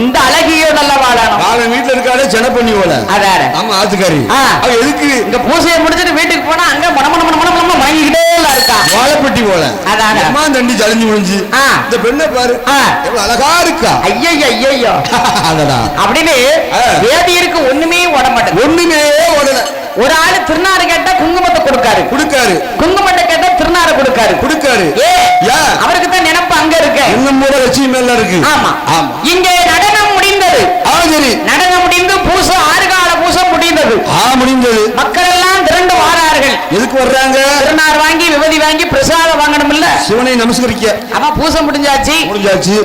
இந்த அழகியோ நல்ல வாழணும். அவன் வீட்டுல இருக்காளே சென்ன பண்ணி போல. அதானே. ஆமா, ஆத்துக்காரி. அவ எதுக்கு இந்த பூசையை முடிச்சிட்டு வீட்டுக்கு போனா அங்க மணமணமணமணமண வாங்கிக்கிட்டே இருக்கா. வாழைப்பட்டி போல. அதானே. அம்மா தண்டி ஜலஞ்சு முடிஞ்சு. இந்த பெண்ணை பாரு, எவ்வளவு அழகா இருக்கா. ஐயோ அதடா அப்படின்னு வேதியருக்கு ஒண்ணுமே ஓட மாட்டேன். ஒண்ணுமே ஓடல. ஒரு ஆளு திருநாறு கேட்டா குங்குமத்தை கொடுக்காரு. குங்குமத்தை கேட்டா திருநாறு கொடுக்காரு. அவருக்கு தான் நினைப்பு அங்க இருக்கு. இன்னும் மூல லட்சுமி மேல இருக்கு. ஆமா. இங்கே நடனம் முடிந்தது. நடனம் முடிந்து பூசை 6 கால பூசை முடிந்தது. மக்கள் எல்லாம் திரண்டு வாரார்கள். எதுக்கு வர்றாங்க? திருநாறு வாங்கி விபதி வாங்கி பிரசாதம் வாங்கணும் இல்ல, சிவனை நமஸ்கரிக்க. ஆமா, பூசை முடிஞ்சாச்சு.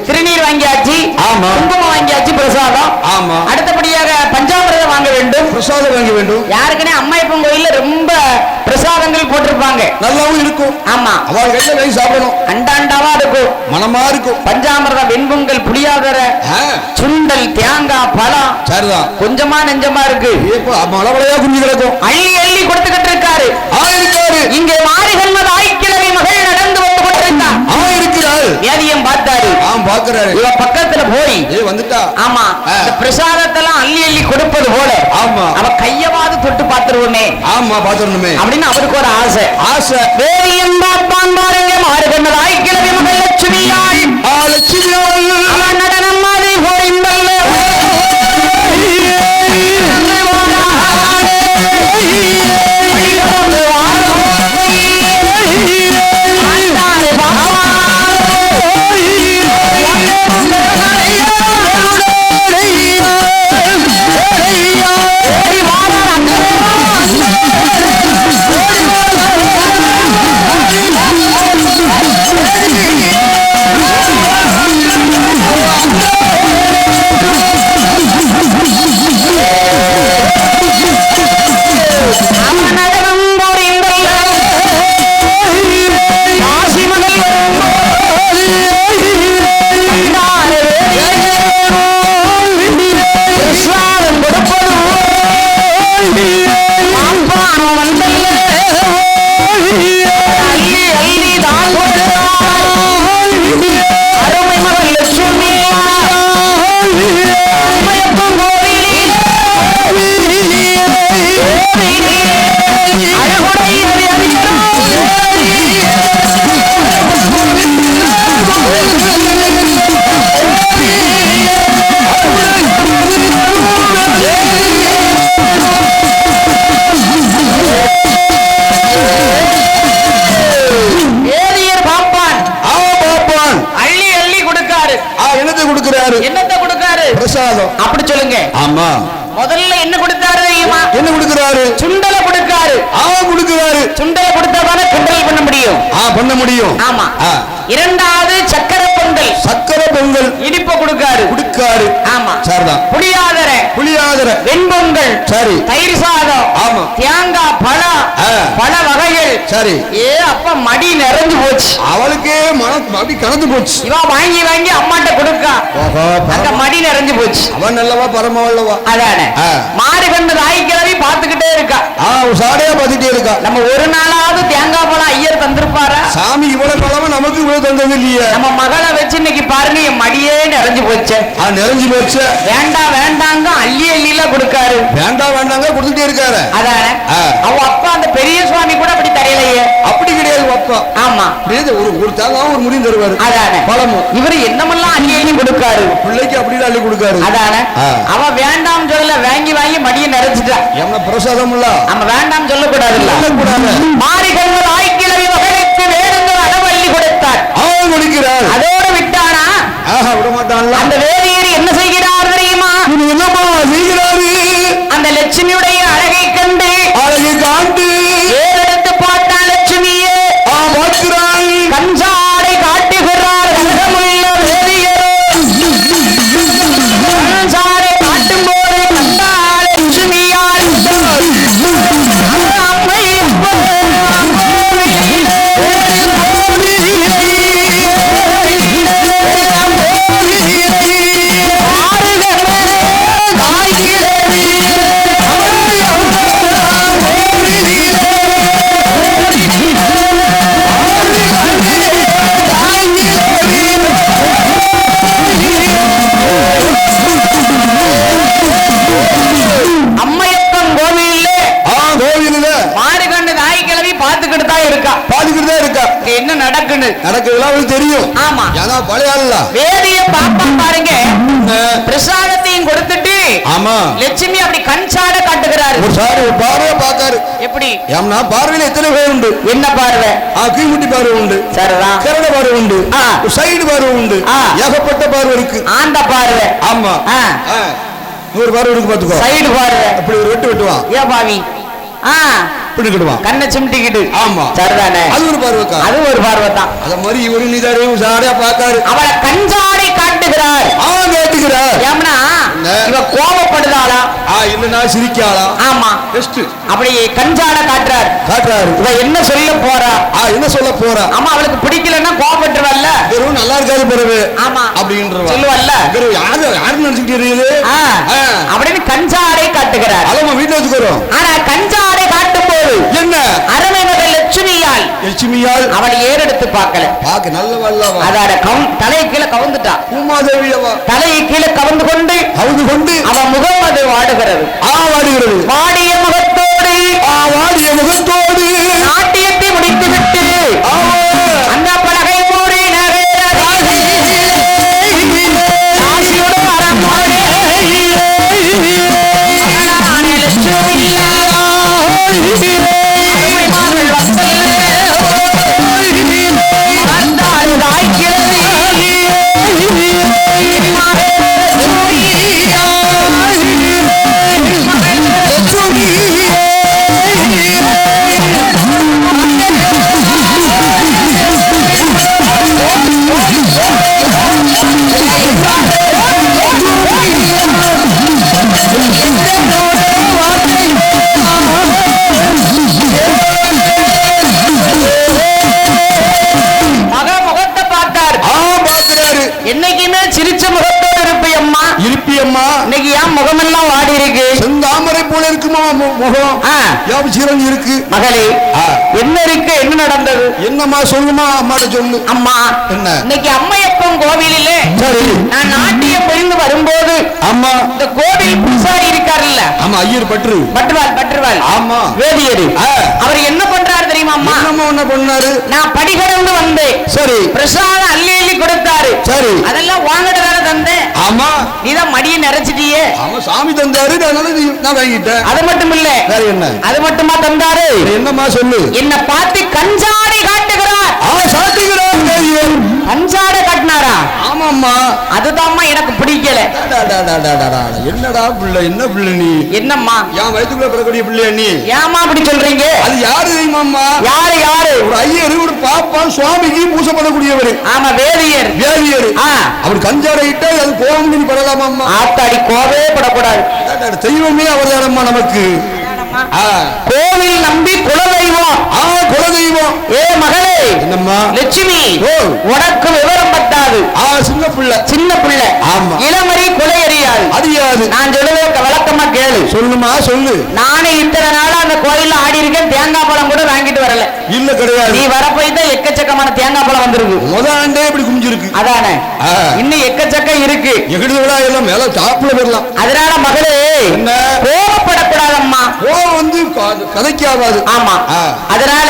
திருநீர் வாங்கியாச்சு. ஆமா, குங்குமம் வாங்கியாச்சு, பிரசாதம். ஆமா, அடுத்தபடியாக பஞ்சாமிரதம் வாங்க வேண்டும், பிரசாதம் வாங்க வேண்டும். யாருக்குனே அம்மையப்பன் கோயில்ல ரொம்ப பிரசாதங்கள் போட்டிருப்பாங்க. நல்லாவும் இருக்கும். ஆமா, அவள் கையில வாங்கி சாப்பிடணும். அண்டாண்டாவா இருக்கும், மனமா இருக்கும். பஞ்சாமிரதம், வெண்பொங்கல், புளியாதரை, சுண்டல், தேங்காய், பழம். சரிதான். கொஞ்சமா நெஞ்சமா இருக்கு. மழவளையா குஞ்சு கிடக்கும். அள்ளி அள்ளி கொடுத்துக்கிட்டு இருக்காரு. இங்கே மாரிகண்மத ஆய்க்கிழமை மகள் நடந்து வந்து கொண்டிருந்தார். வேதியம் பார்த்தாரு. இவ பக்கத்துல போய் வந்துட்டா. ஆமா, இந்த பிரசாதத்தெல்லாம் அள்ளி அள்ளி கொடுப்பது போல. ஆமா, அவ கையவாது தொட்டு பார்த்துருவோமே. ஆமா, பார்த்துருணுமே அப்படின்னு அவருக்கு ஒரு ஆசை. வேதியம் பார்ப்பான் பாருங்க. மாரிகண்மத ஆய்க்கிழமை மகள் லட்சுமி கொடுக்கிறாரு. என்னத்தை கொடுக்காரு? பிரசாதம். அப்படி சொல்லுங்க. ஆமா. முதல்ல என்ன கொடுத்தாரு தெரியுமா? என்ன கொடுக்கிறாரு? சுண்டலை கொடுக்காரு. கொடுக்கிறாரு. சுண்டலை கொடுத்தாதானே கிண்டல் பண்ண முடியும். பண்ண முடியும். ஆமா. இரண்டாவது சக்கரை பொங்கல். சக்கரை பொங்கல் இனிப்பு கொடுக்காரு. ஆமா. சரிதான். புளியாதரை வெண்பொங்கல். சரி. தயிர் சாதம். ஆமா. தேங்காய் பழ வகைகள். சரி. அப்ப மடி நிறைஞ்சு போச்சு. அவளுக்கே மடி கலந்து போச்சு. இவ வாங்கி வாங்கி அம்மாட்ட கொடுக்கா. அங்க மடி நிறைஞ்சு போச்சு. அவன் நல்லவா பரமவல்லவா. அதானே. மாடு கண்டு தாய் கிளவி பாத்துக்கிட்டே இருக்கா. சாடையா பாத்துட்டே இருக்கா. நம்ம ஒரு நாளாவது தேங்காய் பழம் ஐயர் தந்திருப்பாரா? சாமி இவ்வளவு பழம் நமக்கு இவ்வளவு தந்தது இல்லையே. நம்ம மகளை வச்சு இன்னைக்கு பாருங்க என் மடியே நிறைஞ்சு போச்சு. நிறைஞ்சு போச்சு. வேண்டாங்க அள்ளியில கொடுக்காரு. வேண்டாங்க கொடுத்துட்டே இருக்காரு. அதானே. அவ அப்பா அந்த பெரிய சுவாமி கூட அப்படி தரையிலையே. அப்படி கிடையாது அப்பா. ஆமா. ஒரு தேங்காய் ஒரு முடியும் தருவாரு. அதானே. பழமும் இவரு என்னமெல்லாம் அள்ளி கொடுக்காரு. பிள்ளைக்கு அப்படிதான் அள்ளி கொடுக்காரு. அதானே. அவ வேண்டாம் சொல்ல வாங்கி மடியை நிறைஞ்சிட்டா. என்ன பிரசாதம் இல்ல. நம்ம வேண்டாம் சொல்லக்கூடாது. மாறிகள் ஆய்க்கிழவி வகைக்கு வேணுங்கிற அளவள்ளி கொடுத்தார். கொடுக்கிறார். அதோடு விட்டானா? விட மாட்டான். அந்த வேதியர் என்ன செய்கிறார் தெரியுமா? என்னமா செய்கிறாரு? அந்த லட்சுமியுடைய அழகை கண்டு ஏறெடுத்து போட்டா லட்சுமியே பார்க்கிறாள். கஞ்சாடை காட்டுகிறார். அழகமுள்ள வேதியர் கஞ்சாடை காட்டும் போது கண்டா லட்சுமியால் என்ன நடக்குன்னு தெரியும். ஆமா. பழைய வேதிய பாப்பா பாருங்க. பிரசாதத்தையும் கொடுத்துட்டு ஆமா லட்சுமி அப்படி கஞ்சாட காட்டுகிறாரு. ஒரு பார்வை பார்த்தாரு. எப்படி? பார்வையில எத்தனை பேர் உண்டு? என்ன பார்வை? கீழ்முட்டி பார்வை உண்டு. சரிதான். கரட பார்வை உண்டு. சைடு பார்வை உண்டு. ஏகப்பட்ட பார்வை இருக்கு. ஆண்ட பார்வை. ஆமா. ஒரு பார்வை இருக்கு பாத்துக்கோ. சைடு பார்வை. அப்படி ஒரு வெட்டுவான். ஏன் பாவி? கண்ணை சிமிட்டிக்கிட்டு. ஆமா. சரிதானே. அது ஒரு பார்வை. அது ஒரு பார்வை தான். அத மாதிரி இவரு நீதாரையும் சாடையா பார்த்தாரு. அவளை கஞ்சாடை காட்டுகிறார். கேட்டுகிறார். ஏம்னா இவ கோபப்படுதாளா இல்லனா சிரிக்காளா? ஆமா. அப்படி கஞ்சாட காட்டுறாரு. இவ என்ன சொல்ல போறா? ஆமா. அவளுக்கு பிடிக்கலன்னா கோபப்பட்டுவல்ல. வெறும் நல்லா இருக்காது பிறகு. ஆமா. அப்படின்றவ சொல்லுவல்ல. வெறும் யாரு நினைச்சிட்டு அப்படின்னு கஞ்சாடை காட்டுகிறார். அவன் வீட்டுல வச்சுக்கிறோம். ஆனா கஞ்சாடை காட்டும் போது என்ன அரமேனக லட்சுமியால் அவளை ஏறெடுத்து பார்க்க நல்ல அதாட தலையை கீழே கவுந்துட்டா. பூமாதேவியவா தலையை கீழே கவுந்து கொண்டு அவன் முகம் அது வாடுகிறது. வாடிய முகத்தோடு நாட்டியத்தை முடித்துவிட்டு அந்த பலகை மூடி என்னைக்குமே சிரிச்ச முகத்தோடு இருப்பியம்மா. இன்னைக்கு ஏன் முகமெல்லாம் வாடி இருக்கு? செந்தாமரை போல இருக்குமா முகம்? சீரன் இருக்கு. மகளே என்ன இருக்கு? என்ன நடந்தது? என்னம்மா சொல்லுமா? அம்மாட்ட சொல்லு. அம்மா என்ன? இன்னைக்கு அம்மையப்பன் கோவிலிலே நான் நாட்டியம் போயிருந்து வரும்போது அம்மா இந்த கோவில் பூசாரி இருக்காருல்ல. ஆமா. ஐயர் பற்றுவாள். ஆமா. வேதியர் அவர் என்ன பண்றாரு தெரியுமா? அம்மா என்ன பண்ணாரு? நான் படிகடந்து வந்தேன். சரி. பிரசாதம் அள்ளி கொடுத்தாரு. சரி. அதெல்லாம் வாங்கிட்டு தானே தந்தேன். ஆமா. நீதான் மடியை நிறைச்சிட்டியே. ஆமா. சாமி தந்தாரு. நான் வாங்கிட்டேன். அது மட்டும் இல்ல. வேற என்ன? அது மட்டுமா தந்தாரு? என்னம்மா சொல்லு. என்ன பார்த்து கஞ்சாடை காட்டுகிறார். கஞ்சாடை காட்டினாரா? ஆமாம்மா. அதுதான்மா எனக்கு பிடிக்கல. என்னடா பிள்ளை, என்ன பிள்ளை நீ? என்னம்மா என் வயிற்றுக்குள்ள பிறக்கக்கூடிய பிள்ளையா நீ? ஏமா அப்படி சொல்றீங்க? அது யாரு தெரியுமாம்மா? யாரு? ஒரு ஐயர், ஒரு பாப்பான், சுவாமிக்கு பூசை பண்ணக்கூடியவர். ஆமா, வேதியர். அவர் கஞ்சாடை இட்டா அது கோபம் நீ படலாமா? ஆத்தாடி, கோவே படக்கூடாது. தெய்வமே அவர்தானம்மா நமக்கு. கோவில் நம்பி குலதெய்வம். குலதெய்வம். ஏ மகளே, என்னம்மா? லட்சுமி, உனக்கு விவரம் பத்தாது. சின்ன பிள்ளை. ஆமா. இளமரி கொலை அறியாது. நான் சொல்லுவே விளக்கமா கேளு. சொல்லுமா, சொல்லு. நானே இத்தனை நாளா அந்த கோயில்ல ஆடி இருக்கேன், தேங்காய் பழம் கூட வாங்கிட்டு வரல. இல்ல, கிடையாது. நீ வரப்போய் தான் எக்கச்சக்கமான தேங்காய் பழம் வந்திருக்கு. முதல் ஆண்டே இப்படி குமிஞ்சிருக்கு. அதானே, இன்னும் எக்கச்சக்கம் இருக்கு. எகிடு விழா எல்லாம் மேல டாப்ல வரலாம். அதனால மகளே, என்ன, கோபப்படக்கூடாதம்மா. வந்து கதைக்காவாது. ஆமா. அதனால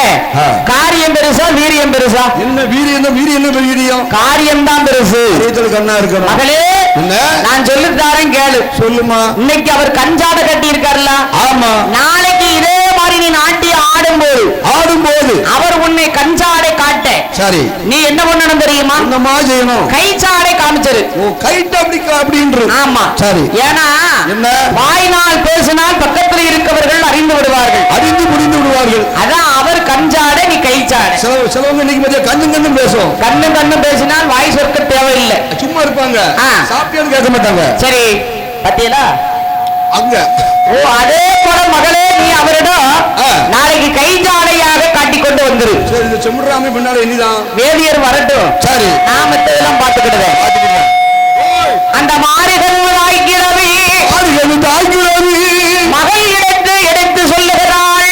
காரியம் பெருசா வீரியம் பெருசா? என்ன வீரியம்? காரியம் தான் பெருசு. கண்ணா இருக்கு மகளே, நான் சொல்லித்தாரேன் கேளு. சொல்லுமா. இன்னைக்கு அவர் கஞ்சாட கட்டி இருக்காருல்ல? ஆமா. நாளைக்கு இதே மாதிரி நீ நாட்டிய ஆடும்போது அவர் உன்னை கஞ்சாடை காட்ட, சரி, நீ என்ன பண்ணணும் தெரியுமா? என்னமா செய்யணும்? கைச்சாடை காமிச்சிரு. கைட்டு அப்படின்ற. ஆமா, சரி. ஏன்னா என்ன, வாய்நாள் பேசினால் பக்கத்தில் இருக்கவர்கள் அறிந்து விடுவார்கள். அதான் அவர் கஞ்சாடை, நீ கைச்சாடை. சிலவங்க இன்னைக்கு மதியம் கண்ணும் பேசும். கண்ணும் பேசினால் வாய் சொற்க தேவையில்லை, சும்மா இருப்பாங்க. சாப்பிட்டு கேட்க மாட்டாங்க. சரி, பத்தியலா அங்க. அதே போல மகளே, நீ அவரிடம் நாளைக்கு கைச்சாடையாக காட்டிக் கொண்டு வந்துரு. செம்முறாம பின்னால இனிதான் வேதியர் வரட்டும். சரி, நாம இதெல்லாம் பாத்துக்கிடுவேன். அந்த மாறுகள் தாய்க்கிறவி மகள் எடுத்து சொல்லுகிறாள்.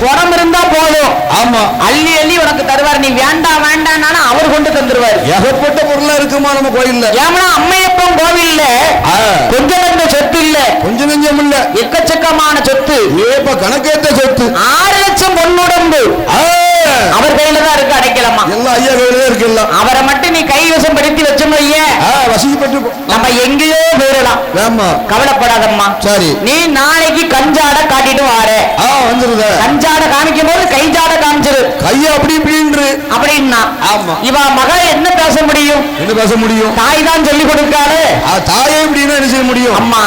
குடம் இருந்தா போதும். ஆமா, அள்ளி அள்ளி உனக்கு தருவார். நீ வேண்டாம் வேண்டாம் அவர் கொண்டு தந்துருவார். ஏகப்பட்ட பொருளா இருக்குமா நம்ம கோயில்ல. ஏன்னா அம்மையப்பன் கோவில்ல கொஞ்சம் நஞ்ச சொத்து இல்ல, கொஞ்சம் நஞ்சம் இல்ல, எக்கச்சக்கமான சொத்து. ஏப்ப கணக்கேத்த சொத்து. 6 லட்சம் பொன்னுடம்பு அவர் கையில தான் இருக்கு. அடைக்கலாமா? எல்லாம் ஐயா கையில தான் இருக்கு. எல்லாம் அவரை மட்டும் நீ கைவசம் படுத்தி வச்சோம்லையே, வசதிப்பட்டு நம்ம எங்கேயோ போயிடலாம். ஆமா, கவலைப்படாதம்மா. சரி, நீ நாளைக்கு கஞ்சாட காட்டிட்டு வார. வந்துருத. கஞ்சாட காமிக்கும் போது கைஜாட காமிச்சிரு. கையா அப்படி அப்படின்னா. ஆமா, இவ மகள் என்ன பேச முடியும்? தாய் தான் சொல்லி கொடுக்காரு. தாயே எப்படின்னா என்ன செய்ய முடியும்? அம்மா,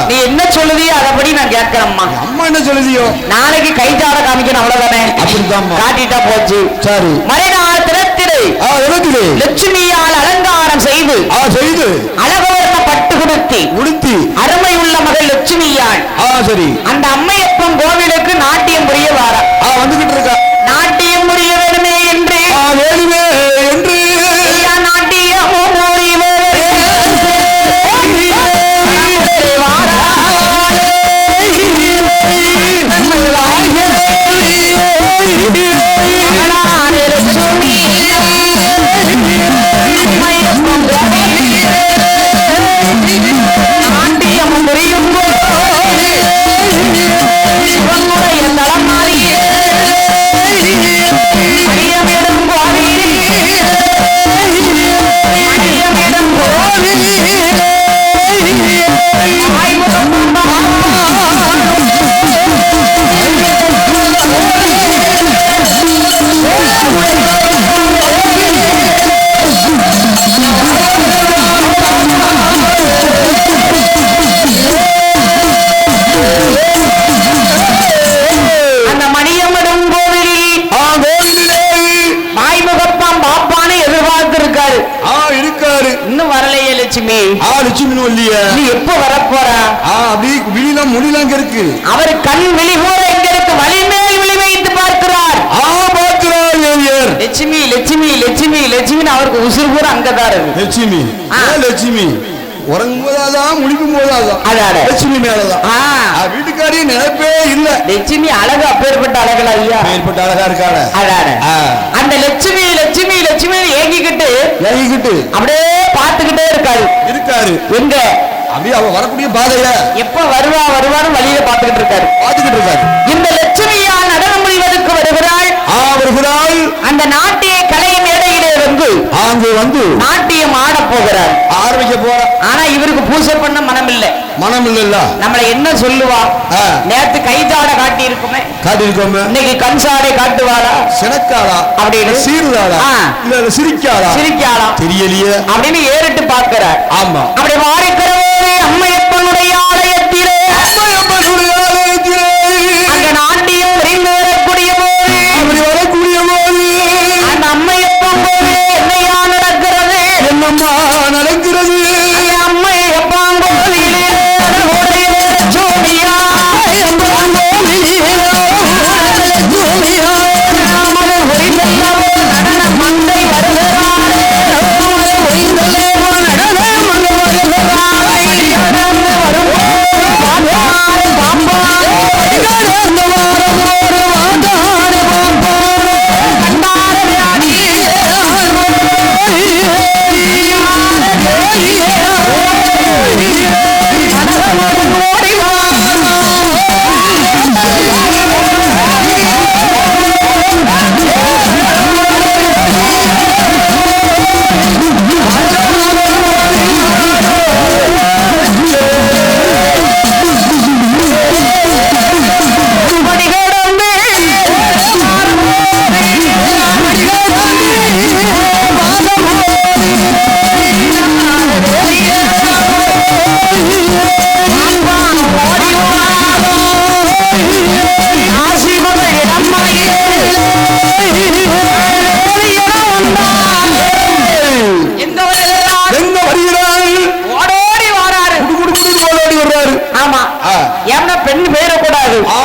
நீ என்ன சொல்லுதியோ அதபடி நான் கேட்கிறேம்மா. அம்மா என்ன சொல்லுதியோ? நாளைக்கு கைஜாட காமிக்கணும், அவ்வளவுதானே? அப்படிதான் காட்டிட்டா போச்சு. சரி, மறுநாள் தினத்திலே லட்சுமியால் அலங்காரம் செய்து அழகோர்ந்த பட்டு உடுத்தி அருமை உள்ள மகள் லட்சுமியால் சரி அந்த அம்மையப்பன் கோவிலுக்கு நாட்டியம் புரிய வார வந்துகிட்டு இருக்கா. நாட்டியம் புரிய வேணுமே என்று நாட்டியமும் அவர் கண் விழி போல எங்களுக்கு வலிமேல் விழி வைத்து பார்க்கிறார். லட்சுமி லட்சுமி லட்சுமி லட்சுமின்னு அவருக்கு உசுறு பூரா அங்கதான் இருக்கு. லட்சுமி லட்சுமி உறங்கும் போதாதான் முடிக்கும் போதாதான் லட்சுமி மேலதான் வீட்டுக்காரியும் நினைப்பே இல்ல. லட்சுமி அழகு அப்பேற்பட்ட அழகா ஐயா, அப்பேற்பட்ட அழகா இருக்காள. அந்த லட்சுமி லட்சுமி லட்சுமி ஏங்கிக்கிட்டு அப்படியே பார்த்துக்கிட்டே இருக்காரு. எங்க அப்படியே அவ வரக்கூடிய பாதையில எப்ப வருவான்னு வழியில பார்த்துக்கிட்டு இருக்காரு. இந்த லட்சுமியா நடனம் முடிவதற்கு வருகிறாள். அந்த நாட்டிய கலையின் இடையிலே வந்து நாட்டியம் ஆட போகிறார், ஆரம்பிக்க போறார். ஆனா இவருக்கு பூசை பண்ண மனம் இல்ல. நம்மளை என்ன சொல்லுவா? நேத்து கைஜாட காட்டியிருக்கோமே, இன்னைக்கு கண்சாடை காட்டுவாளா, சினக்காளா, அப்படின்னு சீருதாளா, இல்ல சிரிக்காளா தெரியலையே அப்படின்னு ஏறிட்டு பார்க்கிறார். ஆமா, அப்படி மாறிக்கிறவரே அம்மையப்பனுடைய ஆலயத்திலே அங்க நாட்டியம் வரக்கூடிய போது அந்த அம்மையப்பன் போது என்னையா நடக்கிறது, என்னம்மா நடக்கிறது? அம்மையப்பன் கோவிலே ஜோடியா மந்தை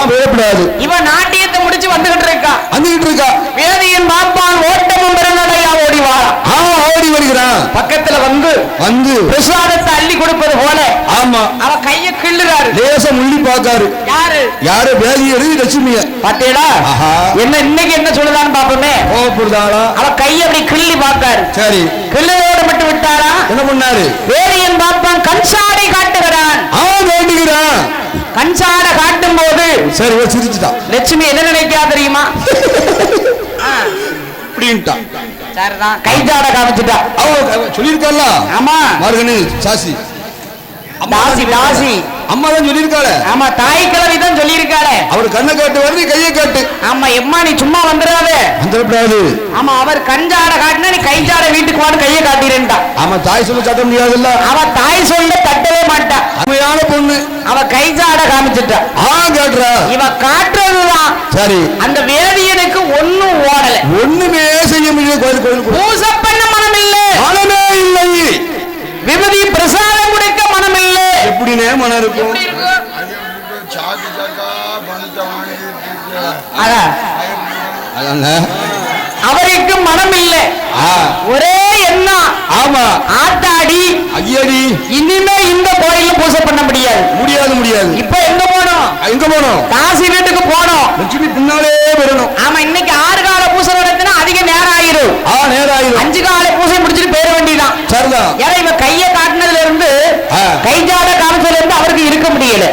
வருகிறார், இவன் நாட்டியத்தை முடிச்சு வந்துகிட்டு இருக்கா. வேதியின் பாப்பான் ஓட்டமும் பெருநடையா ஓடி வருகிறான். பக்கத்துல வந்து பிரசாதத்தை அள்ளி கொடுப்பது போல அவ கைய கிள்ளுறாரு, லேசம் உள்ளி பாக்காரு. யாரு வேதியரு லட்சுமிய பாத்தீங்களா? என்ன இன்னைக்கு என்ன சொல்லுதான்னு பாப்போமே. அவ கைய அப்படி கிள்ளி பாக்காரு. சரி, கிள்ளுவோடு மட்டும் விட்டாரா? என்ன பண்ணாரு? வேதியின் பாப்பான் கண்சாடை காட்டுகிறான். கண்சாட காட்டும் போது சரி சிரிச்சுட்டா. லட்சுமி என்ன நினைக்கா தெரியுமா? சரிதான், கைஜாட காமிச்சுட்டா. சொல்லிருக்கல. ஆமா, மருகனு சாசி தாசி அம்மா தான் சொல்லிருக்காளே. ஆமா, தாய் கிழவி தான் சொல்லிருக்காளே. அவர் கண்ணை காட்டு வருது, கையை காட்டு. ஆமா, எம்மா நீ சும்மா வந்துடாதே. ஆமா, அவர் கஞ்சாட காட்டினா நீ கைஜாட வீட்டுக்கு வாடு கையை காட்டிருந்தா. ஆமா, தாய் சொல்ல தட்ட முடியாதுல்ல. அவ தாய் சொல்ல தட்டவே மாட்டா. அருமையான பொண்ணு. அவ கைஜாட காமிச்சிட்டா. காட்டுறா. இவ காட்டுறதுதான் சரி. அந்த வேதியனுக்கு ஒண்ணும் ஓடல, ஒண்ணுமே செய்ய முடியாது. கோயில் பூசை பண்ண மனம் இல்லை, மனமே இல்லை. விபதி பிரசாதம் கொடுக்க மனம் இல்லை. எப்படினே மனம் இருக்கும்? அவருக்கு மனம் இல்லை, ஒரே எண்ணம். ஆமா, ஆத்தாடி ஐயடி இனிமே இந்த கோயில பூசை பண்ண முடியாது. இப்ப எங்க போனோம்? காசி வீட்டுக்கு போனோம். லட்சுமி பின்னாலே வரணும். ஆமா, இன்னைக்கு 6 கால பூசை நடத்தினா அதிக நேரம் ஆயிரும். 5 கால பூசை முடிச்சுட்டு போயிட வேண்டியதான். சரிதான். ஏன்னா இவ கைய காட்டினதுல இருந்து கைஜாட காமிச்சதுல இருந்து அவருக்கு இருக்க முடியல,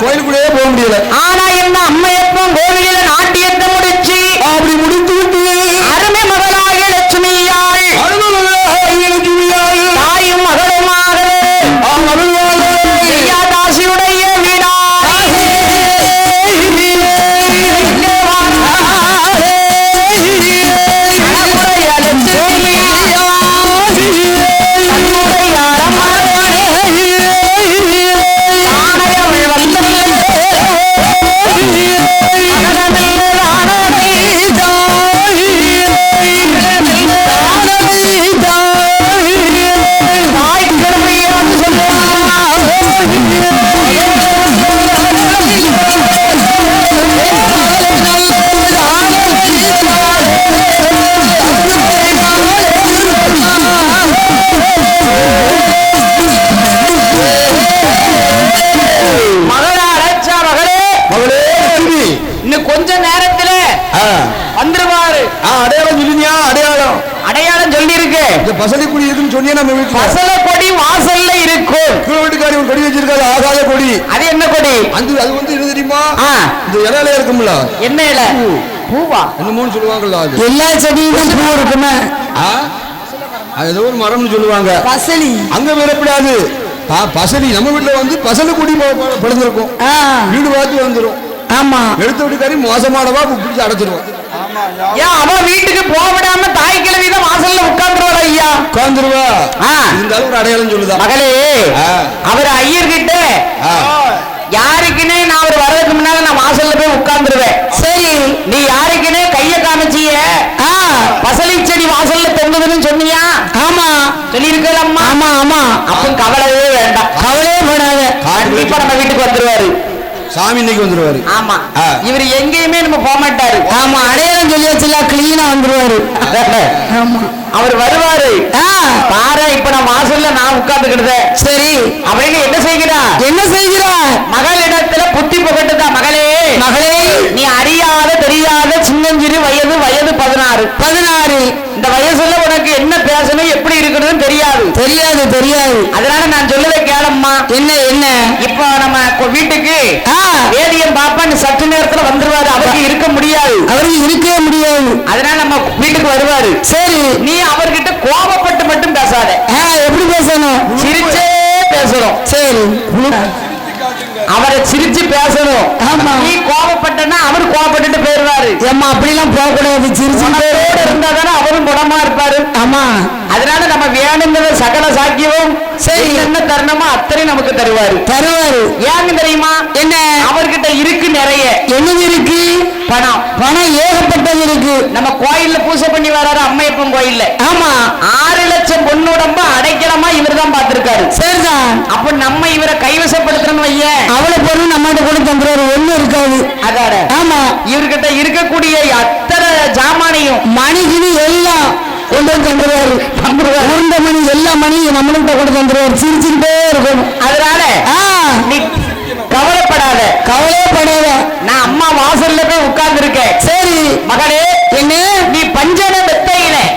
கோயிலுக்குள்ளே போக முடியல. ஆனா என்ன அம்மையப்பன் கோவிலில நாட்டியத்தை முடிச்சு அப்படி முடித்து விட்டு அருமை மகளாக லட்சுமியாள் தாயும் மகளுமாக தாசியுடைய வீடா வந்த அடையாளம் சொல்லியா? அடையாளம் அடையாளம் சொல்லி இருக்கு. இந்த பசலை கொடி இருக்குன்னு சொன்னியா? நம்ம வீட்டுல பசலை கொடி வாசல்ல இருக்கும். வீட்டுக்காரி ஒரு கொடி வச்சிருக்காரு, ஆகாய கொடி. அது என்ன கொடி? அது வந்து என்ன தெரியுமா? இந்த இலையில இருக்கும்ல. என்ன இலை? பூவா என்னமோன்னு சொல்லுவாங்கல்ல. அது எல்லா செடியும் பூ இருக்குமே. அது ஏதோ ஒரு மரம்னு சொல்லுவாங்க. பசலி அங்க வரப்படாது. பசலி நம்ம வீட்டுல வந்து பசலை கொடி பிறந்திருக்கும். வீடு பார்த்து வந்துடும். ஆமா, எடுத்த வீட்டுக்காரி மோசமானவா பிடிச்சி அடைச்சிருவோம். அவன் வீட்டுக்கு போவிடாம தாய் கிழவிதான் வாசல்ல உட்கார்ந்துருவா. ஐயா உட்கார்ந்துருவா. இருந்தாலும் ஒரு அடையாளம் சொல்லுதா மகளே. அவர் ஐயர்கிட்ட யாருக்குன்னே நான் அவர் வர்றதுக்கு முன்னால நான் வாசல்ல போய் உட்கார்ந்துருவேன். சரி, நீ யாருக்குன்னே கைய காமிச்சிய பசலி செடி வாசல்ல தொங்குதுன்னு சொன்னியா? ஆமா சொல்லி இருக்கலாமா? ஆமா ஆமா. அப்ப கவலையே வேண்டாம், கவலையே போடாத. கண்டிப்பா நம்ம வீட்டுக்கு வந்துருவாரு. சாமி இன்னைக்கு வந்துருவாரு. ஆமா, இவர் எங்கேயுமே நம்ம போக மாட்டாரு. ஆமா, அடையாளம் சொல்லியாச்சுல, கிளீனா வந்துருவாரு. ஆமா, அவர் வருவாரு. பாரு, இப்ப நான் வாசல்ல நான் உட்கார்ந்துக்கிட்டத. சரி, அப்படின்னு என்ன செய்கிறா? என்ன செய்கிறா? மகளிடத்துல புத்தி புகட்டுதா. மகளே மகளே, நீ அறியாத தெரியாத சின்னஞ்சிறு வயது 16. இந்த வயசுல உனக்கு என்ன பேசணும், எப்படி இருக்கணும்னு தெரியாது. தெரியாது. அதனால நான் சொல்லவே கேளம்மா. என்ன இப்ப நம்ம வீட்டுக்கு வேதியன் பாப்பான்னு சற்று நேரத்துல வந்துருவாரு. அவருக்கு இருக்க முடியாது, இருக்கவே முடியாது. அதனால நம்ம வீட்டுக்கு வருவாரு. சரி, நீ அவர்கிட்ட கோபப்பட்டு மட்டும் பேசாத. எப்படி பேசணும்? சிரிச்சே பேசணும். சரி, அவரை சிரிச்சு பேசணும். ஆமா, நீ கோபப்பட்டனா அவர் கோபப்பட்டு போயிருவாரு. ஏமா அப்படிலாம் போக கூடாது. சிரிச்சு இருந்தா தானே அவரும் குணமா இருப்பாரு. ஆமா, அதனால நம்ம வேணுங்கிற சகல சாக்கியமும் சரி என்ன தருணமா அத்தனை நமக்கு தருவாரு. ஏன்னு தெரியுமா? என்ன? அவர்கிட்ட இருக்கு நிறைய. என்னது இருக்கு? பணம் ஏகப்பட்டது இருக்கு. நம்ம கோயில்ல பூஜை பண்ணி வராரு அம்மையப்பன் கோயில்ல. ஆமா, 6 லட்சம் பொண்ணுடம்ப அடைக்கலமா இவர் தான் பார்த்திருக்காரு. சரிதான். அப்ப நம்ம இவரை கைவசப்படுத்தணும் வைய, அவ்வளவு பொருள் நம்ம கூட தந்துறாரு. ஒண்ணு இருக்காது. அதாட. ஆமா, இவர்கிட்ட இருக்கக்கூடிய அத்தனை ஜாமானையும் மணிகினி எல்லாம் கொண்டு தந்துருவாரு. உருண்ட மணி எல்லா மணியும் நம்மள்கிட்ட கொண்டு தந்துருவாரு. சிரிச்சுக்கிட்டே இருக்கணும். அதனால நீ கவலைப்படாத. நான் அம்மா வாசல்ல போய் உட்கார்ந்து இருக்கேன். சரி மகளே, என்ன நீ பஞ்சன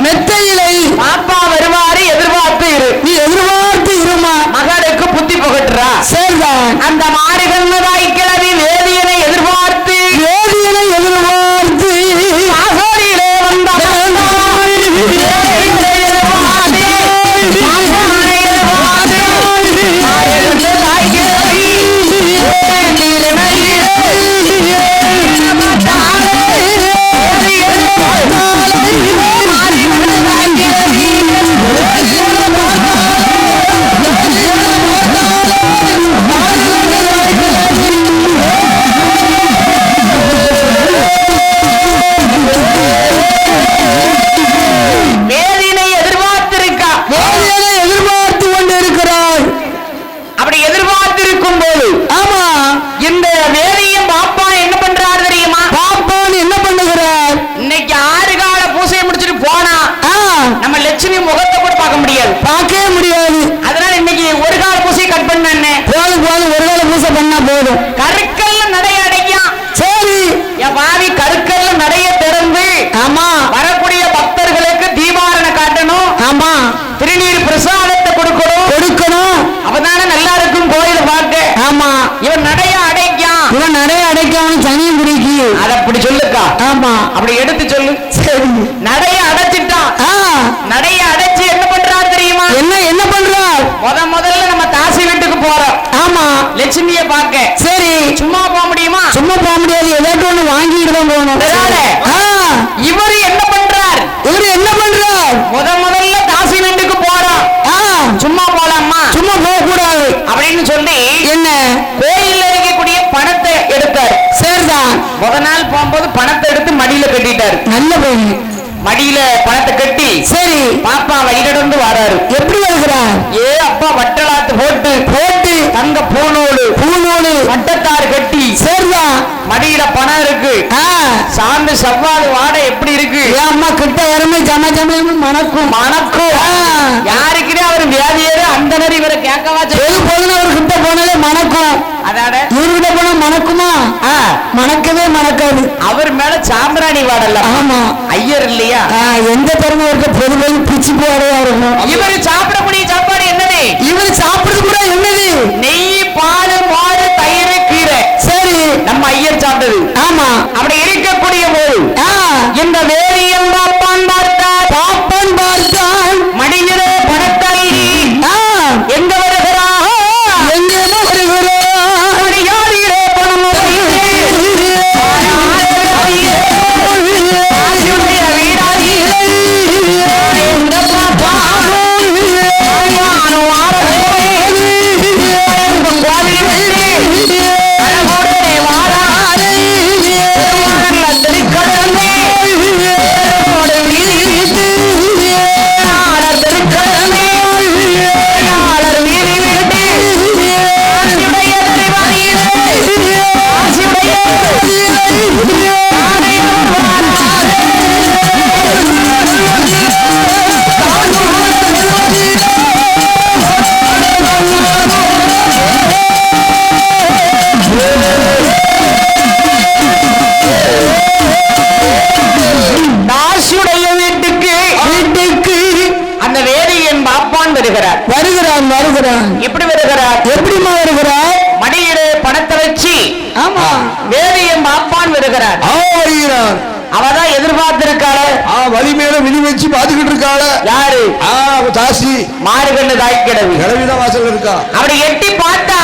மெத்தையிலை பாப்பா வருவாரு எதிர்பார்த்து இரு. நீ எதிர்பார்த்து இருமா. மகளுக்கு புத்தி புகட்டுறா. சரிதான். அந்த மாறிகள்தாய் கிளவி வேதியனை எதிர்பார்த்து ஆசோரியிலே வந்த பார்க்கவே முடியாது. அதனால இன்னைக்கு ஒரு கால பூசை கட் பண்ண போதும் ஒரு கால பூசை பண்ணா போதும். கருக்கல்ல நடைய அடைக்கும். சரி, என் பாவி கருக்கல்ல நடைய திறந்து ஆமா வரக்கூடிய பக்தர்களுக்கு தீபாரணை காட்டணும். ஆமா, திருநீர் பிரசாதத்தை கொடுக்கணும். அப்பதானே நல்லா இருக்கும் கோயில பார்க்க. ஆமா, இவன் நடைய அடைக்காம சனியும் பிடிக்கு. அத அப்படி சொல்லுக்கா. ஆமா, அப்படி எடுத்து சொல்லு. சரி, நடைய அடைச்சிட்டான். நடைய அடைச்சு என்ன பண்றாரு தெரியுமா? என்ன பண்றார்? முதல்ல நம்ம தாசி வீட்டுக்கு போறோம். ஆமா, லட்சுமிய பார்க்க. சரி, சும்மா போக முடியுமா? சும்மா போக முடியாது. ஏதாச்சும் ஒண்ணு வாங்கிட்டு தான் போகணும். இவரு என்ன பண்றார்? முதல்ல தாசி வீட்டுக்கு போறோம். சும்மா போலாமா? சும்மா போக கூடாது அப்படின்னு சொல்லி என்ன கோயில்ல இருக்கக்கூடிய பணத்தை எடுத்தார். சரிதான். நாள் போகும்போது பணத்தை எடுத்து மடியில கட்டிட்டாரு. நல்ல போய் மடியில பணத்தை கட்டி சரி பாப்பா வழிநடந்து வராரு. எப்படி வருகிறார்? அப்பா வட்டலாத்து போட்டு தங்க பூநூலு வட்டத்தாறு கட்டி சரிதான். மடியில பணம் இருக்கு. சார்ந்து செவ்வாது வாடை எப்படி இருக்கு? அம்மா கிட்ட இறமை ஜம மணக்கும். யாருக்குனே அவர் வியாதியாரு அந்த நேரம் இவரை கேட்கவா போதுன்னு அவர் கிட்ட போனாலே மணக்கும். அதாட இவர்கிட்ட போனா மணக்குமா? மணக்கவே மணக்காது. அவர் மேல சாம்பிராணி வாடல. ஆமா, ஐயர் எந்த திறமை இருக்க பொதுவை பிச்சு போடையா இருக்கும். இவரு சாப்பிடக்கூடிய சாப்பாடு என்னது? இவரு சாப்பிடுறது கூட என்னது? நெய், பால், மோர், தயிர், கீரை. சரி, நம்ம ஐயர் சாப்பிட்டது. ஆமா, அப்படி இருக்கக்கூடிய போது இந்த வேலியம் பாப்பான் பார்த்தார். பாப்பன் பார்த்தான் மடியிலே பணத்தை எங்க வருகிறார்? எங்கே வருகிறார்? மடியாதியிலே பணம் வருகிறான். எப்படி வருகிறார்? எப்படிமா வருகிறார்? மடியிலே பணத்தை வச்சு. ஆமா, வேதியம் பாப்பான் வருகிறார். வருகிறான். அவதான் எதிர்பார்த்திருக்காள. வழி மேல விழி வச்சு பாத்துக்கிட்டு இருக்காள. யாரு? தாசி. மாறுகண்ணு தாய் கிழவி. கிழவிதான் வாசல் இருக்கா. அப்படி எட்டி பார்த்தா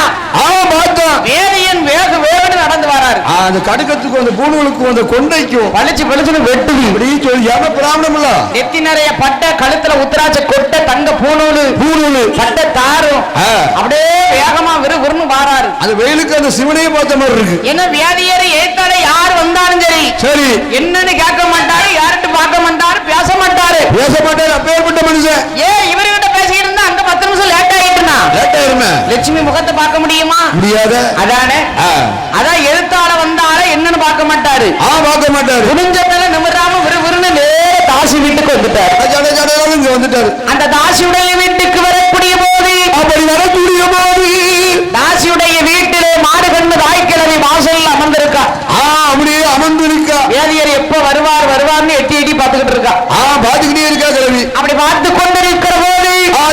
பார்த்தோம் வேதியன் வேக வேகன்னு நடந்து வராரு. அந்த கடுக்கத்துக்கும் அந்த பூணுகளுக்கும் அந்த கொண்டைக்கும் பளிச்சு பளிச்சுன்னு வெட்டுது. இப்படி சொல்லி யார பிராமணம் இல்ல. நெத்தி நிறைய பட்டை, கழுத்துல உத்தராட்ச கொட்டை, தங்க பூணூலு பட்டை தாரும். அப்படியே வேகமா விறுவிறுன்னு வாராரு. அந்த வெயிலுக்கு அந்த சிவனையே பார்த்த மாதிரி இருக்கு. என்ன வியாதியரை ஏத்தால யார் வந்தாலும் சரி சரி என்னன்னு கேட்க மாட்டாரு, யார்கிட்ட பார்க்க மாட்டாரு, பேச மாட்டாரு. அப்பேற்பட்ட மனுஷன். இவர்கிட்ட பேசிக்கிட்டு இருந்தா அங்க 10 நிமிஷம் லேட் ஆயிட்டுனா லட்சுமி முகத்தை பார்க்க முடியுமா? முடியாது. அதானே, அதான் எழுத்தால வந்தால என்னன்னு பார்க்க மாட்டாரு. பார்க்க மாட்டாரு. குடிஞ்சத்துல நிமிராம விறுவிறுன்னு நேர தாசி வீட்டுக்கு வந்துட்டாரு. அந்த தாசியுடைய வீட்டுக்கு வரக்கூடிய போது அப்படி வரக்கூடிய போது தாசியுடைய வீட்டிலே மாறுகண்ணு தாய்க்கிழமை வாசல் அமர்ந்திருக்கா. அப்படியே அமர்ந்திருக்கா. வேதியர் எப்ப வருவார்னு எட்டி எட்டி பார்த்துக்கிட்டு இருக்கா. பார்த்துக்கிட்டே இருக்கா கிழவி. அப்படி பார்த்து கொண்டிருக்கிற போது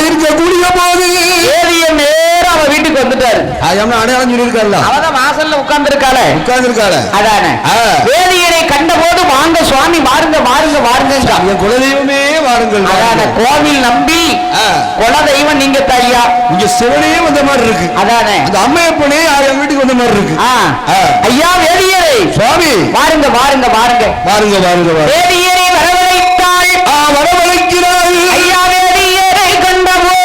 இருக்கக்கூடிய போது வேதியர் நேரம் அவ வீட்டுக்கு வந்துட்டாரு. அடையாளம் சொல்லியிருக்காருல. அவதான் வாசல்ல உட்கார்ந்து இருக்காள. அதானே, வேதியரை கண்ட போது வாங்க சுவாமி, வாருங்க வாருங்க வாருங்க, குலதெய்வமே வாருங்கள். அதான கோவில் நம்பி குலதெய்வம் நீங்க தாயா. இங்க சிவனையே வந்த மாதிரி இருக்கு. அதானே, அந்த அம்மையப்பனே என் வீட்டுக்கு வந்த மாதிரி இருக்கு. ஐயா வேதியரை சுவாமி வாருங்க வாருங்க வாருங்க வாருங்க வாருங்க. வேதியரை வரவழைத்தாள். வரவழைக்கிறாள். ஐயா வேதியரை கண்ட போது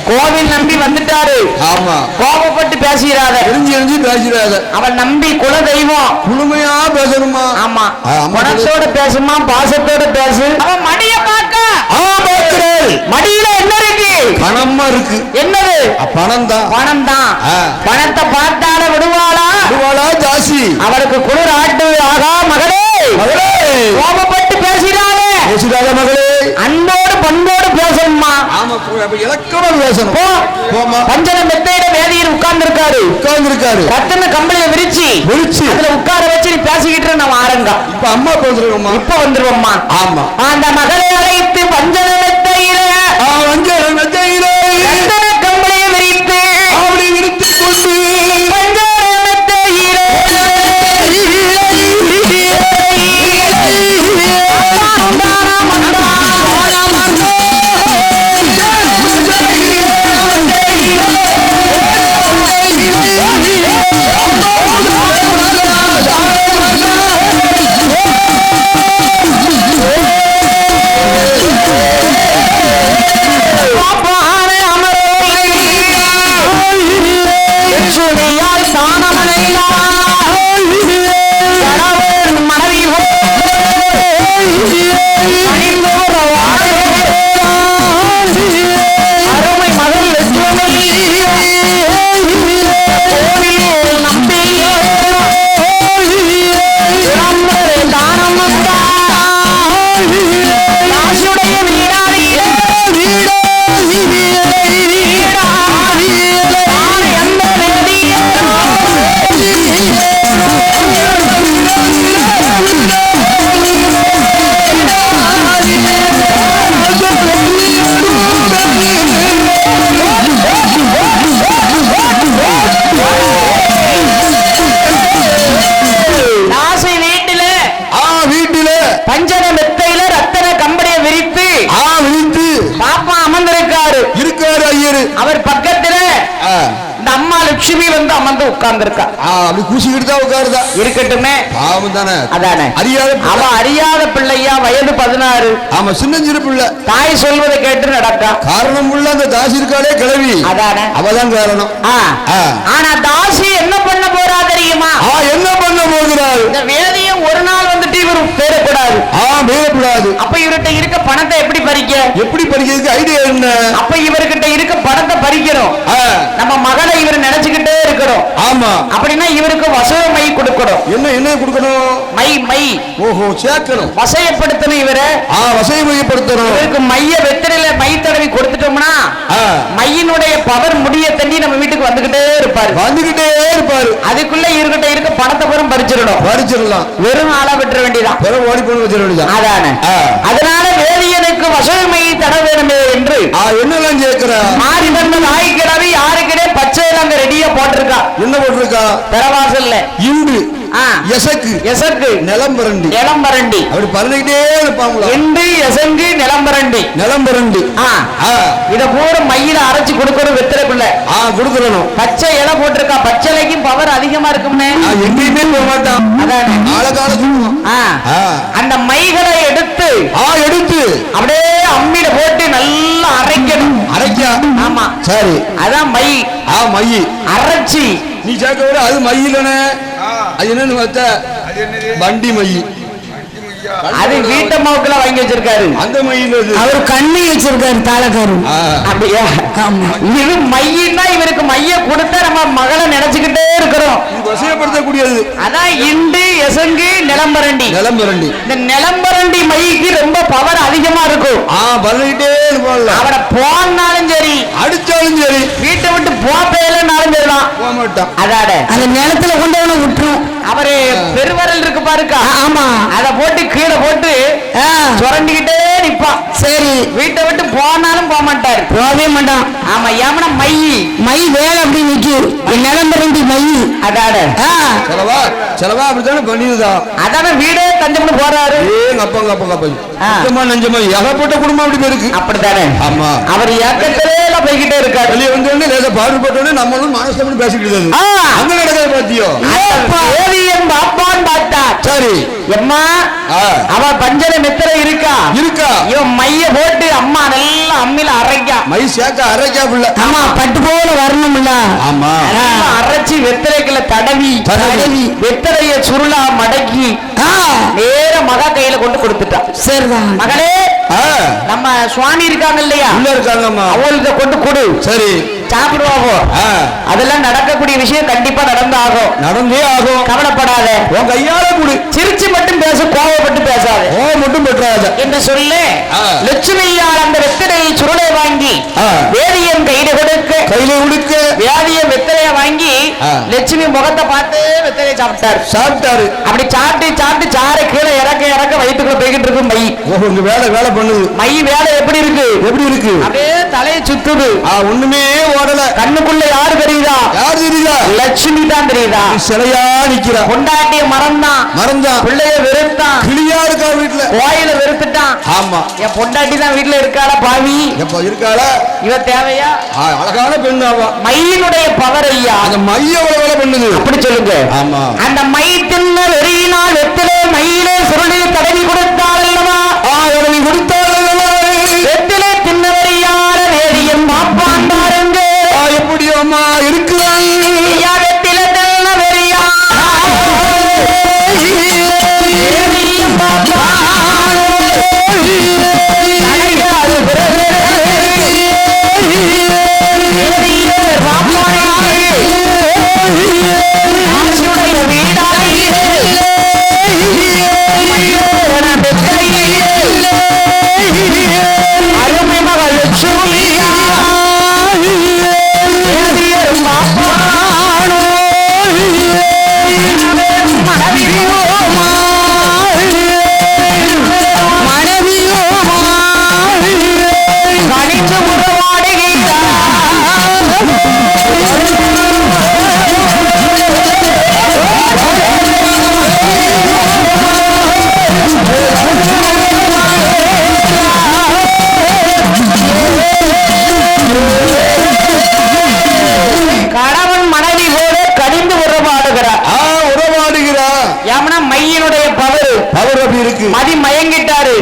கோவில் நம்பி வந்துட்டாரு. ஆமா, கோபப்பட்டு பேசுகிறாத, தெரிஞ்சு பேசுறாத. அவன் நம்பி குல தெய்வம் முழுமையா பேசணுமா? ஆமா, குணத்தோட பேசுமா, பாசத்தோட பேசு. அவன் மடிய பார்க்க மடியில என்ன இருக்கு? பணமா இருக்கு. என்னது? பணம் தான். பணம் தான். பணத்தை பார்த்தால விடுவாளா? விடுவாளா தாசி? அவளுக்கு குளிர் ஆட்டு. ஆகா மகளே, மகளே, கோபப்பட்டு பேசுகிறாரே. பேசுகிறாத மகளே, அன்போடு பண்போடு பேசணுமா? ஆமா, இலக்கமா பேசணும். பஞ்சன மெத்தையில வேதியில் உட்கார்ந்து இருக்காரு. கத்துன கம்பளியை விரிச்சு அதுல உட்கார வச்சு நீ பேசிக்கிட்டு நம்ம ஆரங்க. இப்ப அம்மா இப்ப வந்துருவோம்மா. ஆமா, அந்த மகளை அழைத்து பஞ்சன மெத்தையில கத்துன கம்பளியை விரித்து அப்படி விரித்து கொண்டு பஞ்சன மெத்தையில பஞ்சன மெத்தையில ரத்தன கம்பளியை விரித்து விரித்து பாப்பா அமர்ந்திருக்காரு ஐயரு. அவர் பக்கத்துல இந்த அம்மா லட்சுமி வந்து அமர்ந்து உட்கார்ந்து இருக்கா. அப்படி கூசிக்கிட்டு தான் உட்காருதா இருக்கட்டுமே, பாவம் தானே. அதானே அவ அறியாத பிள்ளையா, வயது 16. ஆமா, சின்னஞ்சிறு பிள்ளை. தாய் சொல்வதை கேட்டு நடக்கா. காரணம் உள்ள அந்த தாசி இருக்காளே கிளவி, அதானே அவதான் காரணம். ஆனா தாசி என்ன பண்ண போறா தெரியுமா? என்ன பண்ண போகிறார்? இந்த வேதியம் ஒரு நாள் வந்துட்டு இவர் பேரக்கூடாது. பேரக்கூடாது. அப்ப இவர்கிட்ட இருக்க பணத்தை எப்படி பறிக்கிறதுக்கு ஐடியா என்ன? அப்ப இவர்கிட்ட இருக்க பணத்தை பறிக்கணும். நம்ம மகளை இவர் நினைச்சுக்கிட்டே இருக்கணும். ஆமா, அப்படின்னா இவருக்கு வசவ மை கொடுக்கணும். என்ன கொடுக்கணும்? மை. ஓஹோ, சேர்க்கணும். வசையப்படுத்தணும் இவரை. வசையப்படுத்தணும். இவருக்கு மைய வெத்தலையில மை தடவி கொடுத்துட்டோம்னா மையினுடைய பவர் முடிய தண்ணி நம்ம வீட்டுக்கு வந்துகிட்டே இருப்பாரு. அதுக்குள்ள இவர்கிட்ட இருக்க பணத்தை பூரா பறிச்சிடலாம். வெறும் ஆளா விட்டுற வேண்டியதான். ஓடி போய் வச்சிட வேண்டியதான். அதானே. அதனால வேதியனுக்கு வசவ மை தட வேணுமே என்று என்னெல்லாம் சேர்க்கிற மாறி வந்த நாய்க்கிழவி யாருக்கிட்டே பச்சையில அங்க ரெடியா போட்டிருக்கா. என்ன போட்டிருக்கா? பெறவாசல்ல இண்டு எசக்கு நிலம்பரண்டி அப்படி பறந்துகிட்டே இருப்பாங்களா? இண்டு எசங்கு நிலம்பரண்டி இத பூரா மையில அரைச்சு கொடுக்கணும். வெத்திரைக்குள்ள கொடுக்கணும். பச்சை இலை போட்டிருக்கா. பச்சைலைக்கும் பவர் அதிகமா இருக்கும்னே. எங்கேயுமே போக மாட்டான். அதான் அந்த மைகளை எடுத்து அப்படியே அம்மியில போட்டு நல்லா அரைக்கணும். ஆமா, சரி. அதான் மை. அரைச்சி நீ சேர்க்க அது மையிலனே. அது என்னன்னு பார்த்தா வண்டி மை. அது வீட்டு மவுக்குல வாங்கி வச்சிருக்காரு. அந்த மையில அவர் கண்ணி வச்சிருக்காரு தாளக்காரு. அப்படியா? இது மையின்னா இவருக்கு மைய கொடுத்தா நம்ம மகளை நினைச்சுக்கிட்டே இருக்கிறோம். வசையப்படுத்தக்கூடியது. அதான் இண்டு எசங்கு நிலம்பரண்டி. இந்த நிலம்பரண்டி மைக்கு ரொம்ப பவர் அதிகமா இருக்கும். பண்ணிட்டே அவரை போனாலும் சரி, அடிச்சாலும் சரி, வீட்டை விட்டு போப்பேலனாலும் சரிதான் போக மாட்டான். அதாட அந்த நிலத்துல கொண்டு விட்டுரும். அவரு பெருவரல் இருக்கு பாருக்கா. ஆமா, அத போட்டு கீழே போட்டு சுரண்டிக்கிட்டே நிப்பான். சரி, வீட்டை விட்டு போனாலும் போக மாட்டாரு. போகவே மாட்டான். ஆமா, ஏமனா மை வேலை அப்படி நிக்கும். நிலம்பரண்டி மை. அதாட செலவா அப்படித்தானே பண்ணிருதா. அதான வீடே தஞ்சம்னு போறாரு. நெஞ்சமா ஏகப்பட்ட குடும்பம் அப்படி இருக்கு. அப்படித்தானே. ஆமா, அவர் ஏக்கத்திலே போய்கிட்டே இருக்காரு. வெளியே வந்து லேசா பாடுபட்டோட நம்மளும் மனசு பேசிக்கிட்டு அங்க நடக்காது. பாத்தியோ, பாப்பான்னு பார்த்தா சரி. எம்மா அவ பஞ்சன மெத்தல இருக்கா. இவன் மைய போட்டு அம்மா நல்லா அம்மில அரைக்கா. மை சேர்க்க அரைக்கா பிள்ளை. ஆமா, பட்டு போல வரணும் இல்ல. ஆமா, அரைச்சி வெத்தலைக்குள்ள தடவி வெத்தலைய சுருளா மடக்கி நேர மகா கையில கொண்டு கொடுத்துட்டான். சரிதான் மகளே, நம்ம சுவாமி இருக்காங்க இல்லையா, உள்ள இருக்காங்கம்மா, அவங்களுக்கு கொண்டு கொடு. சரி, சாப்பிடுவாங்க. அதெல்லாம் நடக்கக்கூடிய விஷயம் கண்டிப்பா நடந்தே ஆகும். கவலைப்படாத. உன் கையால கொடு. சிரிச்சு மட்டும் பேச, கோவப்பட்டு பேசாத. மட்டும் பெற்றாத என்று சொல்லு. லட்சுமியால் அந்த வெத்தலையை சுருளை வாங்கி வேதியம் கையில கொடுக்க வேதியம் வெத்தலைய வாங்கி லட்சுமி முகத்தை பார்த்து வெத்தலையை சாப்பிட்டாரு. அப்படி சாப்பிட்டு சாரை கீழே இறக்க வயிற்றுக்குள்ள போய்கிட்டு இருக்கு மை. வேலை பண்ணுது. மை வேலை எப்படி இருக்கு அப்படியே தலையை சுத்துது. ஒண்ணுமே ஓடல. கண்ணுக்குள்ள யாரு தெரியுதா? லட்சுமி தான் தெரியுதா? சிலையா நிக்கிறா. கொண்டாட்டிய மறந்தான். பிள்ளைய வெறுத்தான். கிளியா இருக்கா வீட்டுல. கோயில வெறுத்துட்டான். ஆமா, என் பொண்டாட்டி தான் வீட்டுல இருக்காளா பாவி. எப்ப இருக்காளா? இவ தேவையா? அழகான பெண். ஆவா, மையினுடைய பவர் ஐயா. அந்த மைய வேலை பண்ணுது. அப்படி சொல்லுங்க. ஆமா, அந்த மை தின்ன வெறியினால் வெத்திலே மையிலே சுருளை தடவி கொடுத்தாள் அல்லவா? வெத்திலே தின்ன வெறியார வேதியம் பாப்பான் பாருங்க. எப்படியோ அம்மா இருக்கிறான். வெத்திலே தின்ன வெறியா வேதியம் பாப்பான் வீடாய்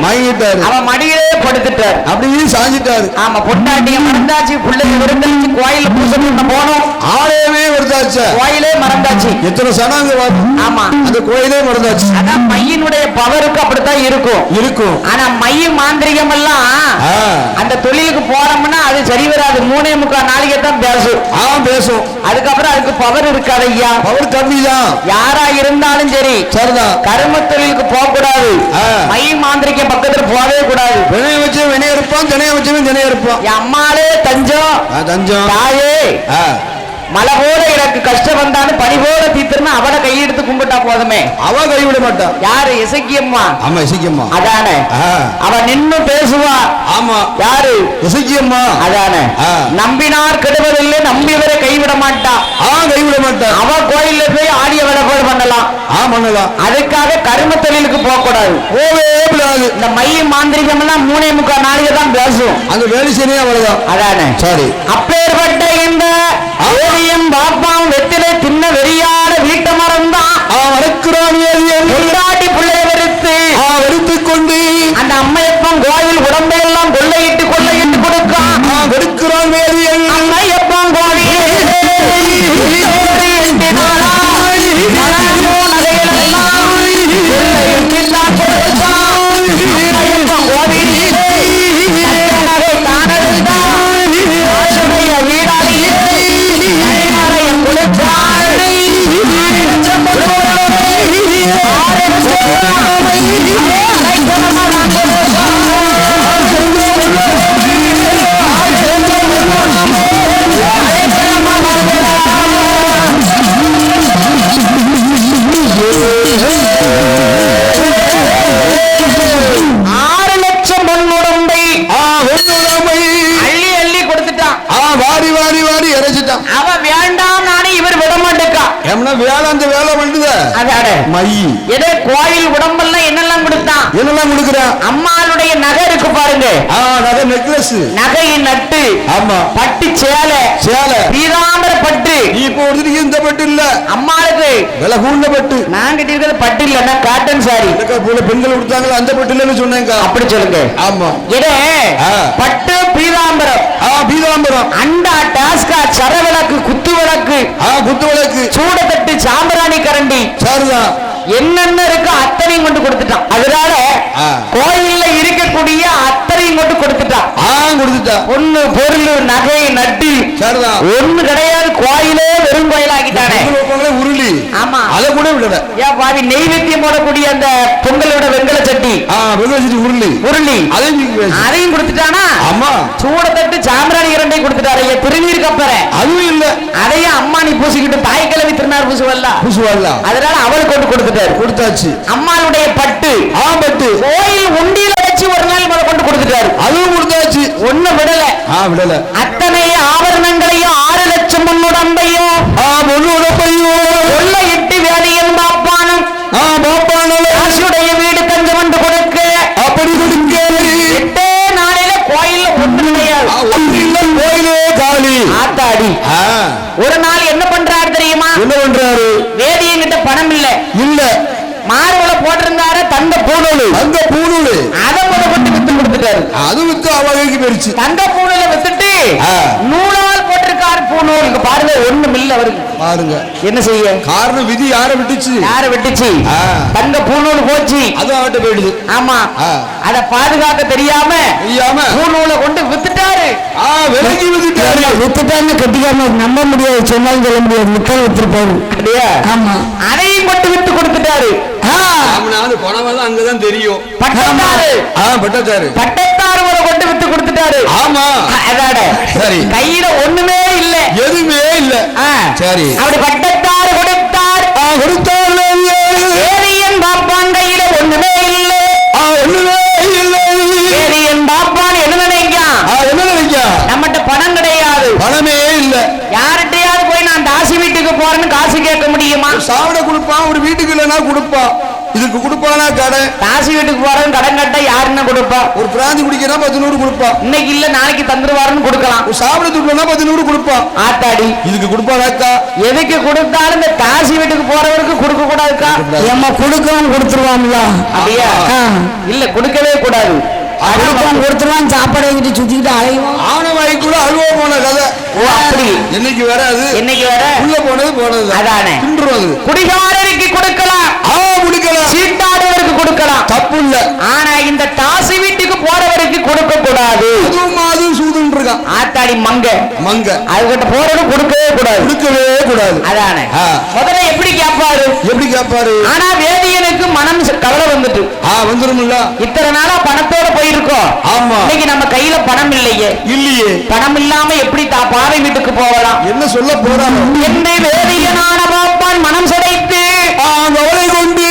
மயங்கிட்டாரு. அவன் மடியிலே படுத்துட்டாரு. அப்படியே சாஞ்சிட்டாரு. ஆமா, பொண்டாட்டிய மறந்தாச்சு, பிள்ளைங்க விருந்தாச்சு, கோயில பூசை பண்ண போனோம், ஆலயமே வருதாச்சு, கோயிலே மறந்தாச்சு. எத்தனை சனாங்க ஆமா, அந்த கோயிலே மறந்தாச்சு. அதான் மையினுடைய பவருக்கு அப்படித்தான் இருக்கும். ஆனா மைய மாந்திரிகம் எல்லாம் அந்த தொழிலுக்கு போறோம்னா அது சரி வராது. 3.25 நாளைக்கு தான் பேசும். அதுக்கப்புறம் அதுக்கு பவர் இருக்காது ஐயா, பவர் கம்மி தான். யாரா இருந்தாலும் சரி, சரிதான், கர்ம தொழிலுக்கு போக கூடாது. மை மாந்திரிக்க பக்கத்துல போகவே கூடாது. வினைய வச்சு வினைய இருப்பான், தினைய வச்சு தினைய இருப்பான். அம்மாலே தஞ்சம் தாயே, மலை போல எனக்கு கஷ்டம் வந்தாலும் பனி போல தீர்த்துனா அவளை கையெடுத்து கும்பிட்டா போதுமே. அவ கைவிட மாட்டா. யாரு? இசக்கியம்மா. ஆமா, இசக்கியம்மா. அதானே, அவ நின்னு பேசுவா. ஆமா, யாரு? இசக்கியம்மா. அதானே, நம்பினார் கெடுவதில்லை, நம்பியவரை கைவிட மாட்டா. கைவிட மாட்டா. அவ கோயில்ல போய் ஆடிய வழிபாடு பண்ணலாம். பண்ணலாம். அதுக்காக கர்ம தொழிலுக்கு போக கூடாது. இந்த மைய மாந்திரிகம் எல்லாம் 3.25 நாளைக்கு தான் பேசும். அந்த வேலை சரியா அவ்வளவுதான். அதானே, சரி. அப்பேற்பட்ட இந்த பாப்பாவும் வெத்திலே தின்ன வெறியாட வீட்ட மரம் தான் கொண்டாட்டி பிள்ளைய வெறுத்து கொண்டு அந்த அம்மையப்பன் கோவில் உடம்பையெல்லாம் கொள்ளையிட்டு கொடுக்கான். வெறுக்கிறான் வேதியன் அம்மையப்பன் கோவில் அவன் வேண்டாம் நானே இவர் விட மாட்டேக்கா. வேளாந்த வேலை பண்ணுத கோயில் உடம்பெல்லாம் என்னெல்லாம் கொடுத்தான், என்னெல்லாம் கொடுக்குறான். அம்மாளுடைய நகை இருக்கு பாருங்க, நகை நெக்லஸ், நகையின் நட்டு, ஆமா, பட்டு சேலை பீதாம்பர பட்டு. இப்போ இந்த பட்டு இல்ல, அம்மாளுக்கு விலை கூண்ட பட்டு. நான் கிட்ட இருக்கிறது பட்டு இல்லன்னா காட்டன் சாரி. பெண்கள் கொடுத்தாங்களா அந்த பட்டு இல்லன்னு சொன்னேங்க. அப்படி சொல்லுங்க. ஆமா, பட்டு பீதாம்பரம். பீதாம்பரம், அண்டா, டாஸ்கா, சரவிளக்கு, குத்து விளக்கு, சூடத்தட்டு, சாம்பிராணி கரண்டி, சரிதான், என்னென்ன இருக்கோ அத்தனையும் கொண்டு கொடுத்துட்டான். அதனால கோயில்ல இருக்கக்கூடிய அத்தனையும் கொண்டு கொடுத்துட்டான். பொண்ணு பொருள் நகை நட்டு ஒண்ணு கிடையாது. கோயிலே வெறும் கோயிலாகிட்டானே. உருளி, ஆமா, அதை கூட விடல. ஏன் பாவி, நெய்வேத்தியம் போடக்கூடிய அந்த பொங்கலோட வெங்கல சட்டி, உருளி அதையும் கொடுத்துட்டானா. ஆமா, சூடத்தட்டு, சாம்பிராணி இரண்டை கொடுத்துட்டாரு. திருநீர் கப்பரை அதுவும் இல்ல, அதையும் அம்மா நீ பூசிக்கிட்டு தாய் கிழவி திருநாள் பூசுவல்ல. அதனால அவள் கொண்டு கொடுத்தாச்சு. அம்மாளுடைய பட்டு, கோயில் உண்டியில வச்சு ஒரு நாள் மேல கொண்டு கொடுத்துட்டாரு. அதுவும் கொடுத்தாச்சு. ஒண்ணு விடல. அத்தனை ஆபரணங்களையும் 6 லட்சம் பொன்னுடம்பையும் கொள்ளையிட்டு வேலையும் பாப்பானும் வீடு தஞ்சம் வந்து கொடுக்க அப்படி கொடுக்க 8 நாளையில கோயில் ஒன்று கிடையாது. கோயிலே காலி. ஆத்தாடி. ஒரு நாள் என்ன பண்றாரு தெரியுமா? என்ன பண்றாரு? வேதியங்கிட்ட பணம் இல்ல மார்புல போட்டிருந்தாரு தங்க பூணூல், அதை கொண்டு வித்து கொடுத்துட்டாரு. அது வித்து அவங்களுக்கு போயிருச்சு. தங்க பூணூலை வித்துட்டு நூலால் போட்டிருக்காரு பூணூல். இங்க பாருங்க, ஒண்ணும் இல்ல அவருக்கு. பாருங்க என்ன செய்ய காரணம், விதி யாரை விட்டுச்சு? தங்க பூணூல் போச்சு, அது அவட்ட போயிடுது. ஆமா, அத பாதுகாக்க தெரியாம பூணூலை கொண்டு வித்துட்டாரு. விலகி வித்துட்டாங்க. கட்டிக்காம நம்ப முடியாது, சொன்னாலும் சொல்ல முடியாது. முக்கியம் வித்துருப்பாரு. ஆமா, அதையும் கொண்டு வித்து கொடுத்துட்டாரு. அங்கதான் தெரியும். பட்டத்தாறு கொண்டு வித்து கொடுத்துட்டாரு. ஆமா, சரி, கையில ஒண்ணுமே இல்ல, எதுவுமே இல்ல. சரி, அப்படி பட்டத்தாறு கொடுத்தார். பாப்பான் கையில ஒண்ணுமே இல்ல. பாப்பான் என்ன நினைக்கான்? நம்மகிட்ட பணம் கிடையாது, பணமே இல்ல. யார்கிட்டயாவது போய் நான் தாசி வீட்டுக்கு போறேன்னு காசு கேட்க முடியுமா? சாவட கொடுப்பான், ஒரு வீட்டுக்கு இல்லைன்னா கொடுப்பான். இதுக்கு கொடுப்பானா கடன்? தாசி வீட்டுக்கு போறவன் கடன் கட்ட யாருன்னு கொடுப்பா? ஒரு பிராந்தி குடிக்கிறா 10 கொடுப்பா. இன்னைக்கு இல்ல நாளைக்கு தந்துருவாருன்னு கொடுக்கலாம். ஒரு சாப்பிட துட்டுனா 10 கொடுப்பா. ஆத்தாடி இதுக்கு கொடுப்பானாக்கா? எதுக்கு கொடுத்தாலும் இந்த தாசி வீட்டுக்கு போறவருக்கு கொடுக்க கூடாதுக்கா? நம்ம கொடுக்கவும் கொடுத்துருவாங்களா? அப்படியா? இல்ல கொடுக்கவே கூடாது. கொடுத்துருவான் சாப்பாடு வாங்கிட்டு சுத்திக்கிட்டு அலைவோம். ஆனவாய் கூட அல்வா போன கதை. ஓ அப்படி. என்னைக்கு வராது, என்னைக்கு வர உள்ள போனது அதானே. குடிகாரருக்கு கொடுக்கலாம், கொடுக்கலாம். சீட்டாடுவருக்கு கொடுக்கலாம், தப்பு இல்ல. ஆனா இந்த தாசி வீட்டுக்கு போறவருக்கு கொடுக்க கூடாது. சூதுன்னு இருக்கான் ஆத்தாடி மங்க அதுகிட்ட போறது கொடுக்கவே கூடாது. அதானே. முதல்ல எப்படி கேட்பாரு? ஆனா வேதியனுக்கு மனம் கவலை வந்துட்டு வந்துரும்ல. இத்தனை நாளா பணத்தோட போயிருக்கோம். ஆமா. இன்னைக்கு நம்ம கையில பணம் இல்லையே. பணம் இல்லாம எப்படி பாவை வீட்டுக்கு போகலாம்? என்ன சொல்ல போறாங்க? என்னை வேதியனான பாப்பான் மனம் சிதைத்து கவலை கொண்டு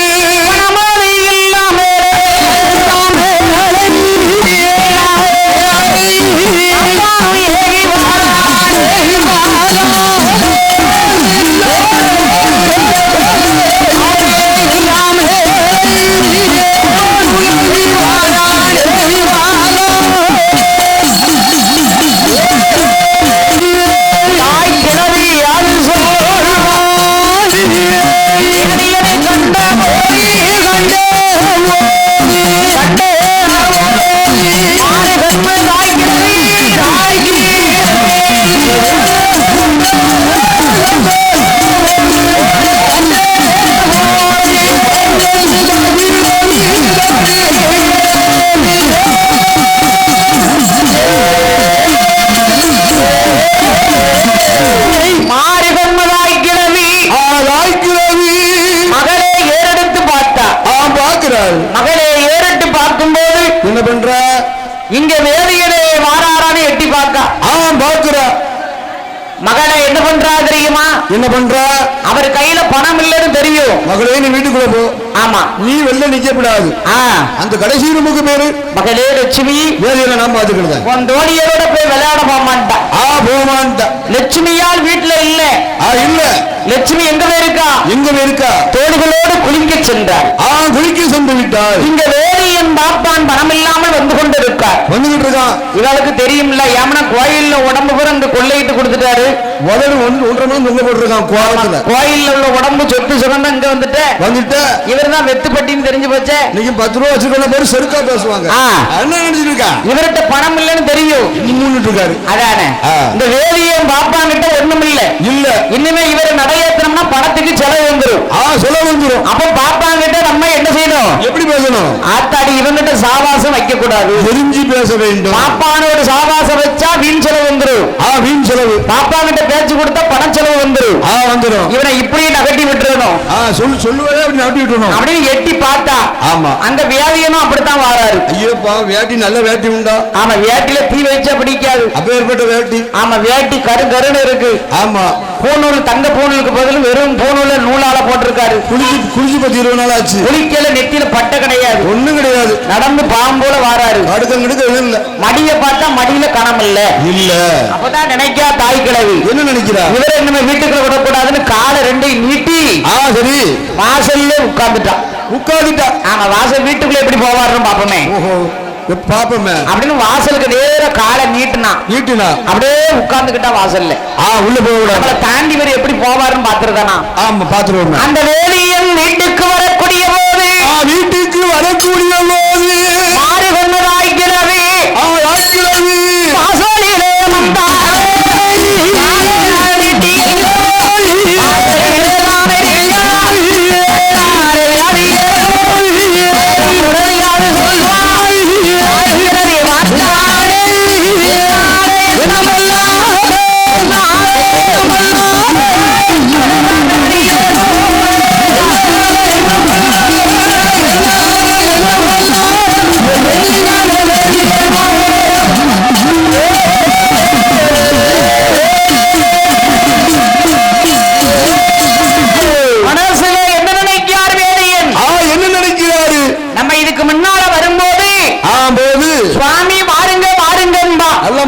மகளே ஏறிட்டு பார்க்கும்போது என்ன பண்ற? இங்க வேதியனை வாராரான்னு எட்டி பார்க்க பாக்குற. மகளை என்ன பண்றா தெரியுமா? என்ன பண்றா? அவர் கையில பணம் இல்லைன்னு தெரியும். மகளே நீ வீட்டுக்குள்ள போ. ஆமா. நீ வெளில நிக்கப்படாது. அந்த கடைசி ரூமுக்கு பேரு மகளே லட்சுமி. வேதியனை நான் பாத்துக்கிறத. உன் தோழியரோட போய் விளையாட போமான்ட்டா. போமான்ட்டா. லட்சுமியால் வீட்டுல இல்ல. இல்ல. லட்சுமி எங்க இருக்கா? தோழிகளோடு குளிக்க சென்றார். குளிக்க சென்று விட்டார். இங்க வேதியன் பாப்பான் பணம் இல்லாமல் வந்துகிட்டு இருக்கான். இவளுக்கு தெரியும்ல, ஏமனா கோயில்ல உடம்பு பூரா இந்த கொள்ளையிட்டு கொடுத்துட்டாரு. முதல்ல 1.5 மணி தொங்க போட்டிருக்கான் கோயில்ல உள்ள உடம்பு சொத்து சுகந்தா இங்க வந்துட்டு இவர் தான் வெத்துப்பட்டின்னு தெரிஞ்சு போச்சே. நீங்க 10 ரூபா வச்சுக்கொள்ள பேரு செருக்கா பேசுவாங்க. என்ன நினைச்சிட்டு இருக்கா? இவர்கிட்ட பணம் இல்லைன்னு தெரியும். இருக்காரு. அதானே. இந்த வேதியன் பாப்பாங்கிட்ட ஒண்ணும் இல்ல. இனிமே இவரை நடையேற்றணும்னா பணத்துக்கு செலவு வந்துரும். அப்ப பாப்பாங்கிட்ட நம்ம என்ன செய்யணும்? எப்படி பேசணும்? ஆத்தாடி இவங்கிட்ட சாவாசம் வைக்க கூடாது. தெரிஞ்சு பேச வேண்டும். பாப்பானோட சாவாசம் வச்சா வீண் செலவு வந்துரும். வீண் செலவு. பாப்பாங்கிட்ட பேச்சு கொடுத்தா பண செலவு வந்துரும். இவனை இப்படி நகட்டி விட்டுறணும். சொல்லுவதே அப்படி நகட்டி விட்டுறணும். அப்படின்னு எட்டி பார்த்தா அந்த வியாதியனும் அப்படித்தான் வாராரு. ஐயோப்பா வேட்டி நல்ல வேட்டி உண்டா? ஆமா. வேட்டில தீ வச்சா பிடிக்காது. அப்பேற்பட்ட வேட்டி. ஆமா. வேட்டி கருன்னு இருக்கு. ஆமா. பூநூல் தங்க பூநூலுக்கு பதில் வெறும் பூநூல நூலால போட்டிருக்காரு. குளிச்சு 10-20 நாள் ஆச்சு. குளிக்கல, நெத்தியில பட்டை கிடையாது, ஒண்ணும் கிடையாது. நடந்து பாம்போல வாராரு. இல்ல. மடிய பார்த்தா மடியில கணம் இல்ல. அப்பதான் நினைக்கா தாய் கிழவி. என்ன நினைக்கிறா? இவரை நம்ம வீட்டுக்குள்ள விடக்கூடாதுன்னு காலை 2 நீட்டி சரி வாசல்ல உட்கார்ந்துட்டா. ஆமா. வாசல் வீட்டுக்குள்ள எப்படி போவாருன்னு பாப்போமே. பாப்பமே அப்படின்னு வாசலுக்கு நேர காலை நீட்டினா அப்படியே உட்கார்ந்துகிட்டா வாசல்ல. உள்ள போக தாண்டி வரை எப்படி போவாருன்னு பாத்துருக்கானா? ஆமா பாத்துருவோம். அந்த வேதியன் வீட்டுக்கு வரக்கூடிய போது மாறி கொண்டதாய் கிழவி வாசலிலே வந்தார்.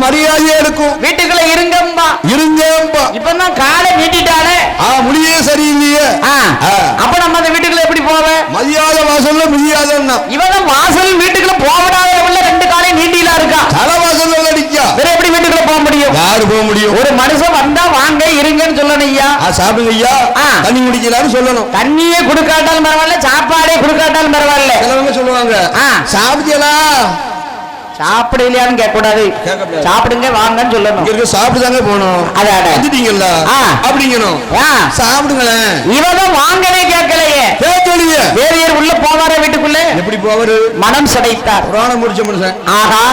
மரியாதையா இருக்கும். வீட்டுக்குள்ள இருங்கம்பா. இப்பதான் காலை நீட்டிட்டாலே முடியே சரியில்லையே. அப்ப நம்ம அந்த வீட்டுக்குள்ள எப்படி போவேன்? முடியாத வாசல்ல முடியாதன்னா இவன் வாசல் வீட்டுக்குள்ள போகடாத ரெண்டு காலை நீட்டிலா இருக்கா தலை வாசல்ல அடிக்கா வேற எப்படி வீட்டுக்குள்ள போக முடியும் யாரு போக முடியும் ஒரு மனுஷன் வந்தா வாங்க இருங்கன்னு சொல்லணும் ஐயா சாப்பிடுங்க ஐயா தண்ணி குடிக்கலாம்னு சொல்லணும் தண்ணியே குடுக்காட்டாலும் பரவாயில்ல சாப்பாடே குடுக்காட்டாலும் பரவாயில்ல சிலவங்க சொல்லுவாங்க சாப்பிட்டீங்களா சாப்பிடலையான்னு கேட்க கூடாது சாப்பிடுங்க வாங்கன்னு சொல்லணும் சாப்பிட்டுதாங்க போனோம் வந்துட்டீங்கல்ல அப்படிங்கணும் சாப்பிடுங்களேன் இவதான் வாங்கவே கேட்கலையே கேட்கலையே வேதியர் உள்ள போவார வீட்டுக்குள்ள எப்படி போவாரு மனம் சடைத்தார் புராணம் முடிச்ச மனுஷன் ஆஹா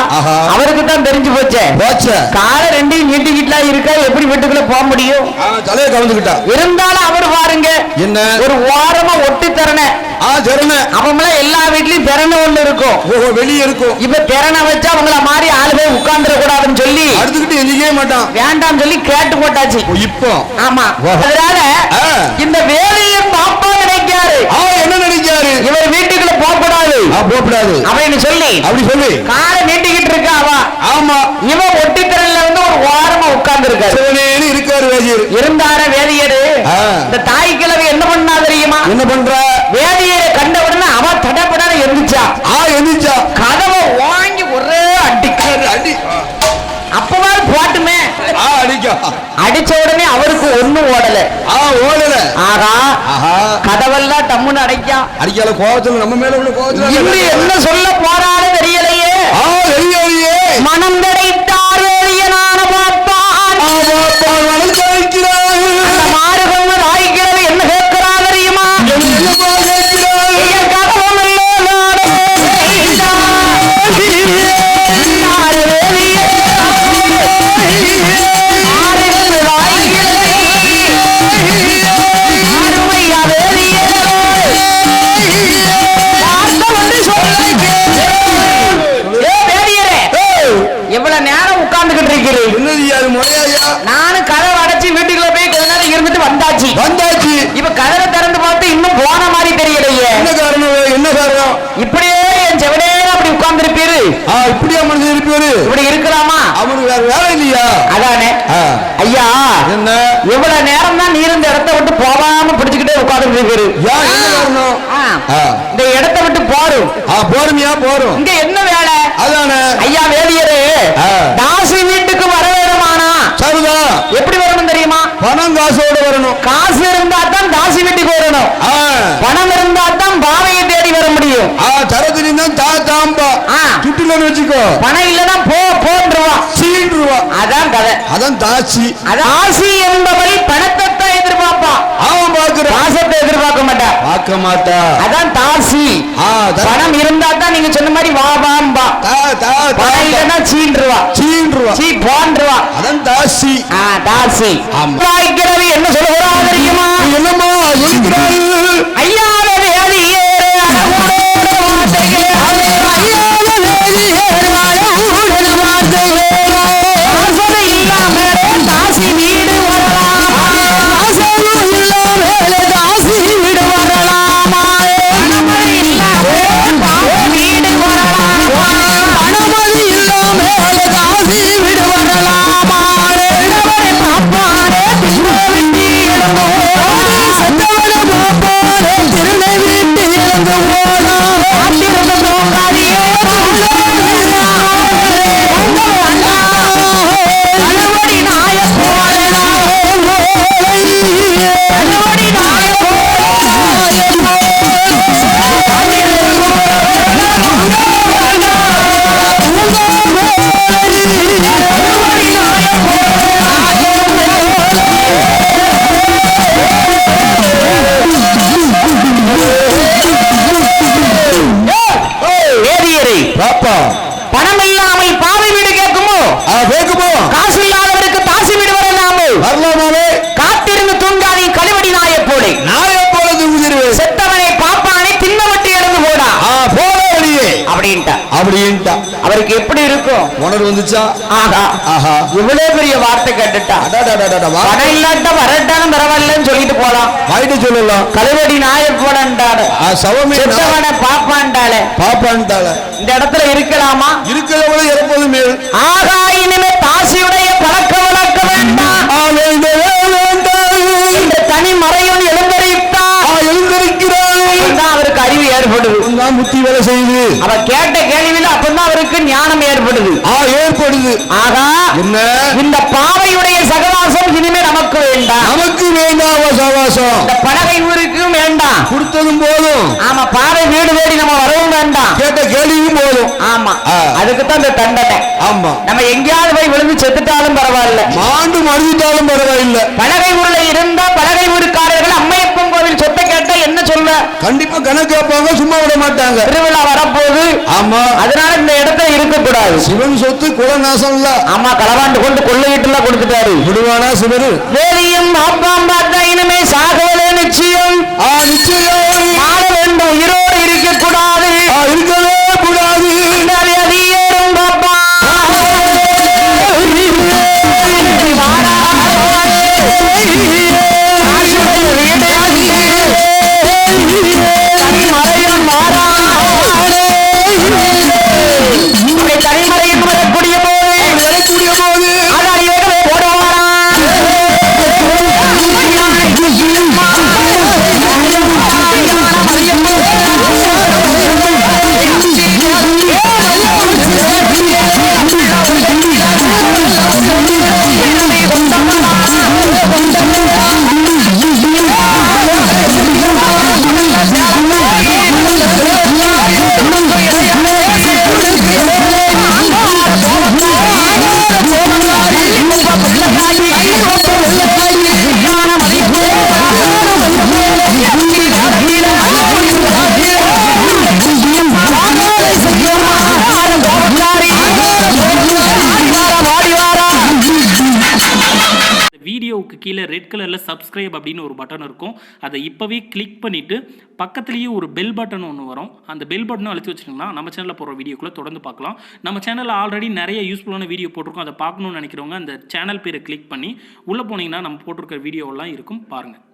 அவருக்கு தான் தெரிஞ்சு போச்சே காலை ரெண்டையும் நீட்டிக்கிட்டா இருக்கா எப்படி வீட்டுக்குள்ள போக முடியும் தலையை கவர்ந்துக்கிட்டா இருந்தாலும் அவர் பாருங்க என்ன ஒரு ஓரமா ஒட்டி தரண அவங்கள எல்லா வீட்லயும் திறனை ஒண்ணு இருக்கும் வெளியே இருக்கும் இப்ப திறனை வச்சு அவங்கள மாதிரி ஆளு போய் உட்கார்ந்துட கூடாதுன்னு சொல்லி அடுத்துக்கிட்டு எந்திக்கவே மாட்டான் வேண்டாம் சொல்லி கேட்டு போட்டாச்சு இப்போ ஆமா அதனால இந்த வேலையை பாப்பா நினைக்காரு என்ன நினைக்காரு இவர் வீட்டுக்குள்ள போக கூடாது அப்படின்னு சொல்லி அப்படி சொல்லி காலை நீட்டிக்கிட்டு இருக்கா அவ ஆமா இவன் ஒட்டி திறன்ல வந்து ஒரு ஓரமா உட்கார்ந்து இருக்காரு இருந்தார வேதியரு இந்த தாய் கிழவி என்ன பண்ணா தெரியுமா என்ன பண்ற வேதியரை கண்ட உடனே அவ தடப்படாத எந்திரிச்சா கதவை வாங்கி ஒரே அடி அப்பவே போட்டுமே அடிச்ச உடனே அவருக்கு ஒண்ணும் ஓடல ஆகா கதவெல்லாம் டம்முன்னு அடிக்கல கோபத்துல நம்ம மேல உள்ள கோபத்துல என்ன சொல்ல போறாரு தெரியலையே மனம் கிடைத்தார் வேதியனான பாப்பான் மாறுகொண்டு ராய்க்கிறது என்ன கேட்கிறா தெரியுமா எவ்வளவு நேரம் உட்கார்ந்துகிட்டு இருக்கிறேன் நானும் கதவை அடைச்சு வீட்டுக்குள்ள போய் கொஞ்ச நேரம் இருந்துட்டு வந்தாச்சு இப்ப கதவை திறந்து பார்த்து இன்னும் போன மாதிரி தெரியலையே என்ன காரணம் இப்படியே என் செவனே அப்படி உட்கார்ந்து இருப்பீரு இப்படியா மனுஷன் இருப்பாரு இப்படி இருக்கலாமா அவனுக்கு வேற வேலை இல்லையா அதானே ஐயா என்ன எவ்வளவு நேரம் தான் நீர் இந்த இடத்தை விட்டு போகாம பிடிச்சுக்கிட்டே உட்கார்ந்து இருப்பீரு இந்த இடத்தை விட்டு போரும் இங்க என்ன வேலை அதானே ஐயா வேதியரு தாசி வீட்டுக்கு வர வேணுமானா சரிதான் எப்படி வரணும் தெரியுமா பணம் காசோட வரணும் காசு இருந்தா தான் தாசி வீட்டுக்கு வரணும் பணம் இருந்தா தான் பாவையை தேடி வர முடியும் சுட்டுலன்னு வச்சுக்கோ பணம் இல்லன்னா போன்றுவா அதான் கதை அதான் தாசி தாசி என்பவரை பணத்தை தான் எதிர்பார்ப்பா அவன் பாக்குற பாசத்தை எதிர்பார்க்க மாட்டா அதான் தாசி பணம் இருந்தா தான் நீங்க சொன்ன மாதிரி வாம்பா பணம் இல்லன்னா சீன்றுவா சீ போன்றுவா அதான் தாசி தாசி வாய்க்கிறது என்ன சொல்லுகிறா தெரியுமா என்னமா ஐயா தாசி வீடு பணம் இல்லாமல் பாவை வீடு கேட்குமோ காசு இல்லாதவருக்கு தாசி வீடு வரலாமே காத்திருந்து தூங்காதே கழுவடி நாயை போல செத்தவனை பாப்பானை தின்னவட்டி இறந்து போடா அப்படின்ட்டா அவருக்கு எப்படி இருக்கும் உணர்வு வந்துச்சா இவ்வளவு பெரிய வார்த்தை கேட்டுட்டா பணம் இல்லாட்ட வரட்டாலும் பரவாயில்லன்னு சொல்லிட்டு போலாம் வாயிட்டு சொல்லலாம் கழுவடி நாயை போடாண்டாரு செத்தவனை பாப்பாண்டாலே இந்த இடத்துல இருக்கலாமா இருக்கிறவளை இறப்பது மேல் இனிமே தாசியுடைய பழக்க வழக்க வேண்டாம் இந்த தனி மறையும் எழுந்திருக்கிறார் அவருக்கு அறிவு அப்பதான் புத்தி வேலை செய்யுது. அவ கேட்ட கேள்வியில அப்பதான் அவருக்கு ஞானம் ஏற்படுது. ஏற்படுது. ஆகா என்ன இந்த பாவையுடைய சகவாசம் இனிமே நமக்கு வேண்டாம். நமக்கு வேண்டாம் சகவாசம். இந்த பலகை ஊருக்கும் வேண்டாம். கொடுத்ததும் போதும். ஆமா பாவை வீடு தேடி நம்ம வரவும் வேண்டாம். கேட்ட கேள்வியும் போதும். ஆமா அதுக்கு தான் இந்த தண்டனை. ஆமா நம்ம எங்கேயாவது போய் விழுந்து செத்துட்டாலும் பரவாயில்ல, மாண்டு மறுத்தாலும் பரவாயில்லை. பலகை ஊர்ல இருந்தா பலகை ஊருக்காரர்கள் அம்மையப்பன் கோவில் சொத்தை கேட்டா என்ன சொல்ல? கண்டிப்பா கணக்கு கேட்பாங்க, சும்மா விட மாட்டாங்க. திருவிழா வரப்போகுது. ஆமா அதனால இந்த இடத்துல இருக்கக்கூடாது. சிவன் சொத்து குலநாசம் இல்ல. ஆமா களவாண்டு கொண்டு கொள்ளையிட்டுல கொடுத்துட்டாரு. விடுவானா சிவரு? வேலியும் பாப்பாம் பார்த்தா இனிமே சாகவலே நிச்சயம். நிச்சயம் மாற வேண்டும், உயிரோடு இருக்கக்கூடாது. இருக்கவே கூடாது. அதிகேறும் பாப்பா தனிமறையில் வரக்கூடிய போது அதாரியோட போடுவாரா? வீடியோவுக்கு கீழே ரெட் கலரில் சப்ஸ்கிரைப் அப்படின்னு ஒரு பட்டன் இருக்கும். அதை இப்போவே கிளிக் பண்ணிவிட்டு பக்கத்துலேயே ஒரு பெல் பட்டன் ஒன்று வரும். அந்த பெல் பட்டனை அழுத்தி வச்சுட்டிங்கன்னா நம்ம சேனலில் போடுற வீடியோக்குள்ளே தொடர்ந்து பார்க்கலாம். நம்ம சேனலில் ஆல்ரெடி நிறைய யூஸ்ஃபுல்லான வீடியோ போட்டிருக்கோம். அதை பார்க்கணுன்னு நினைக்கிறவங்க அந்த சேனல் பேரை கிளிக் பண்ணி உள்ளே போனீங்கன்னா நம்ம போட்டிருக்கிற வீடியோவெல்லாம் இருக்கும், பாருங்கள்.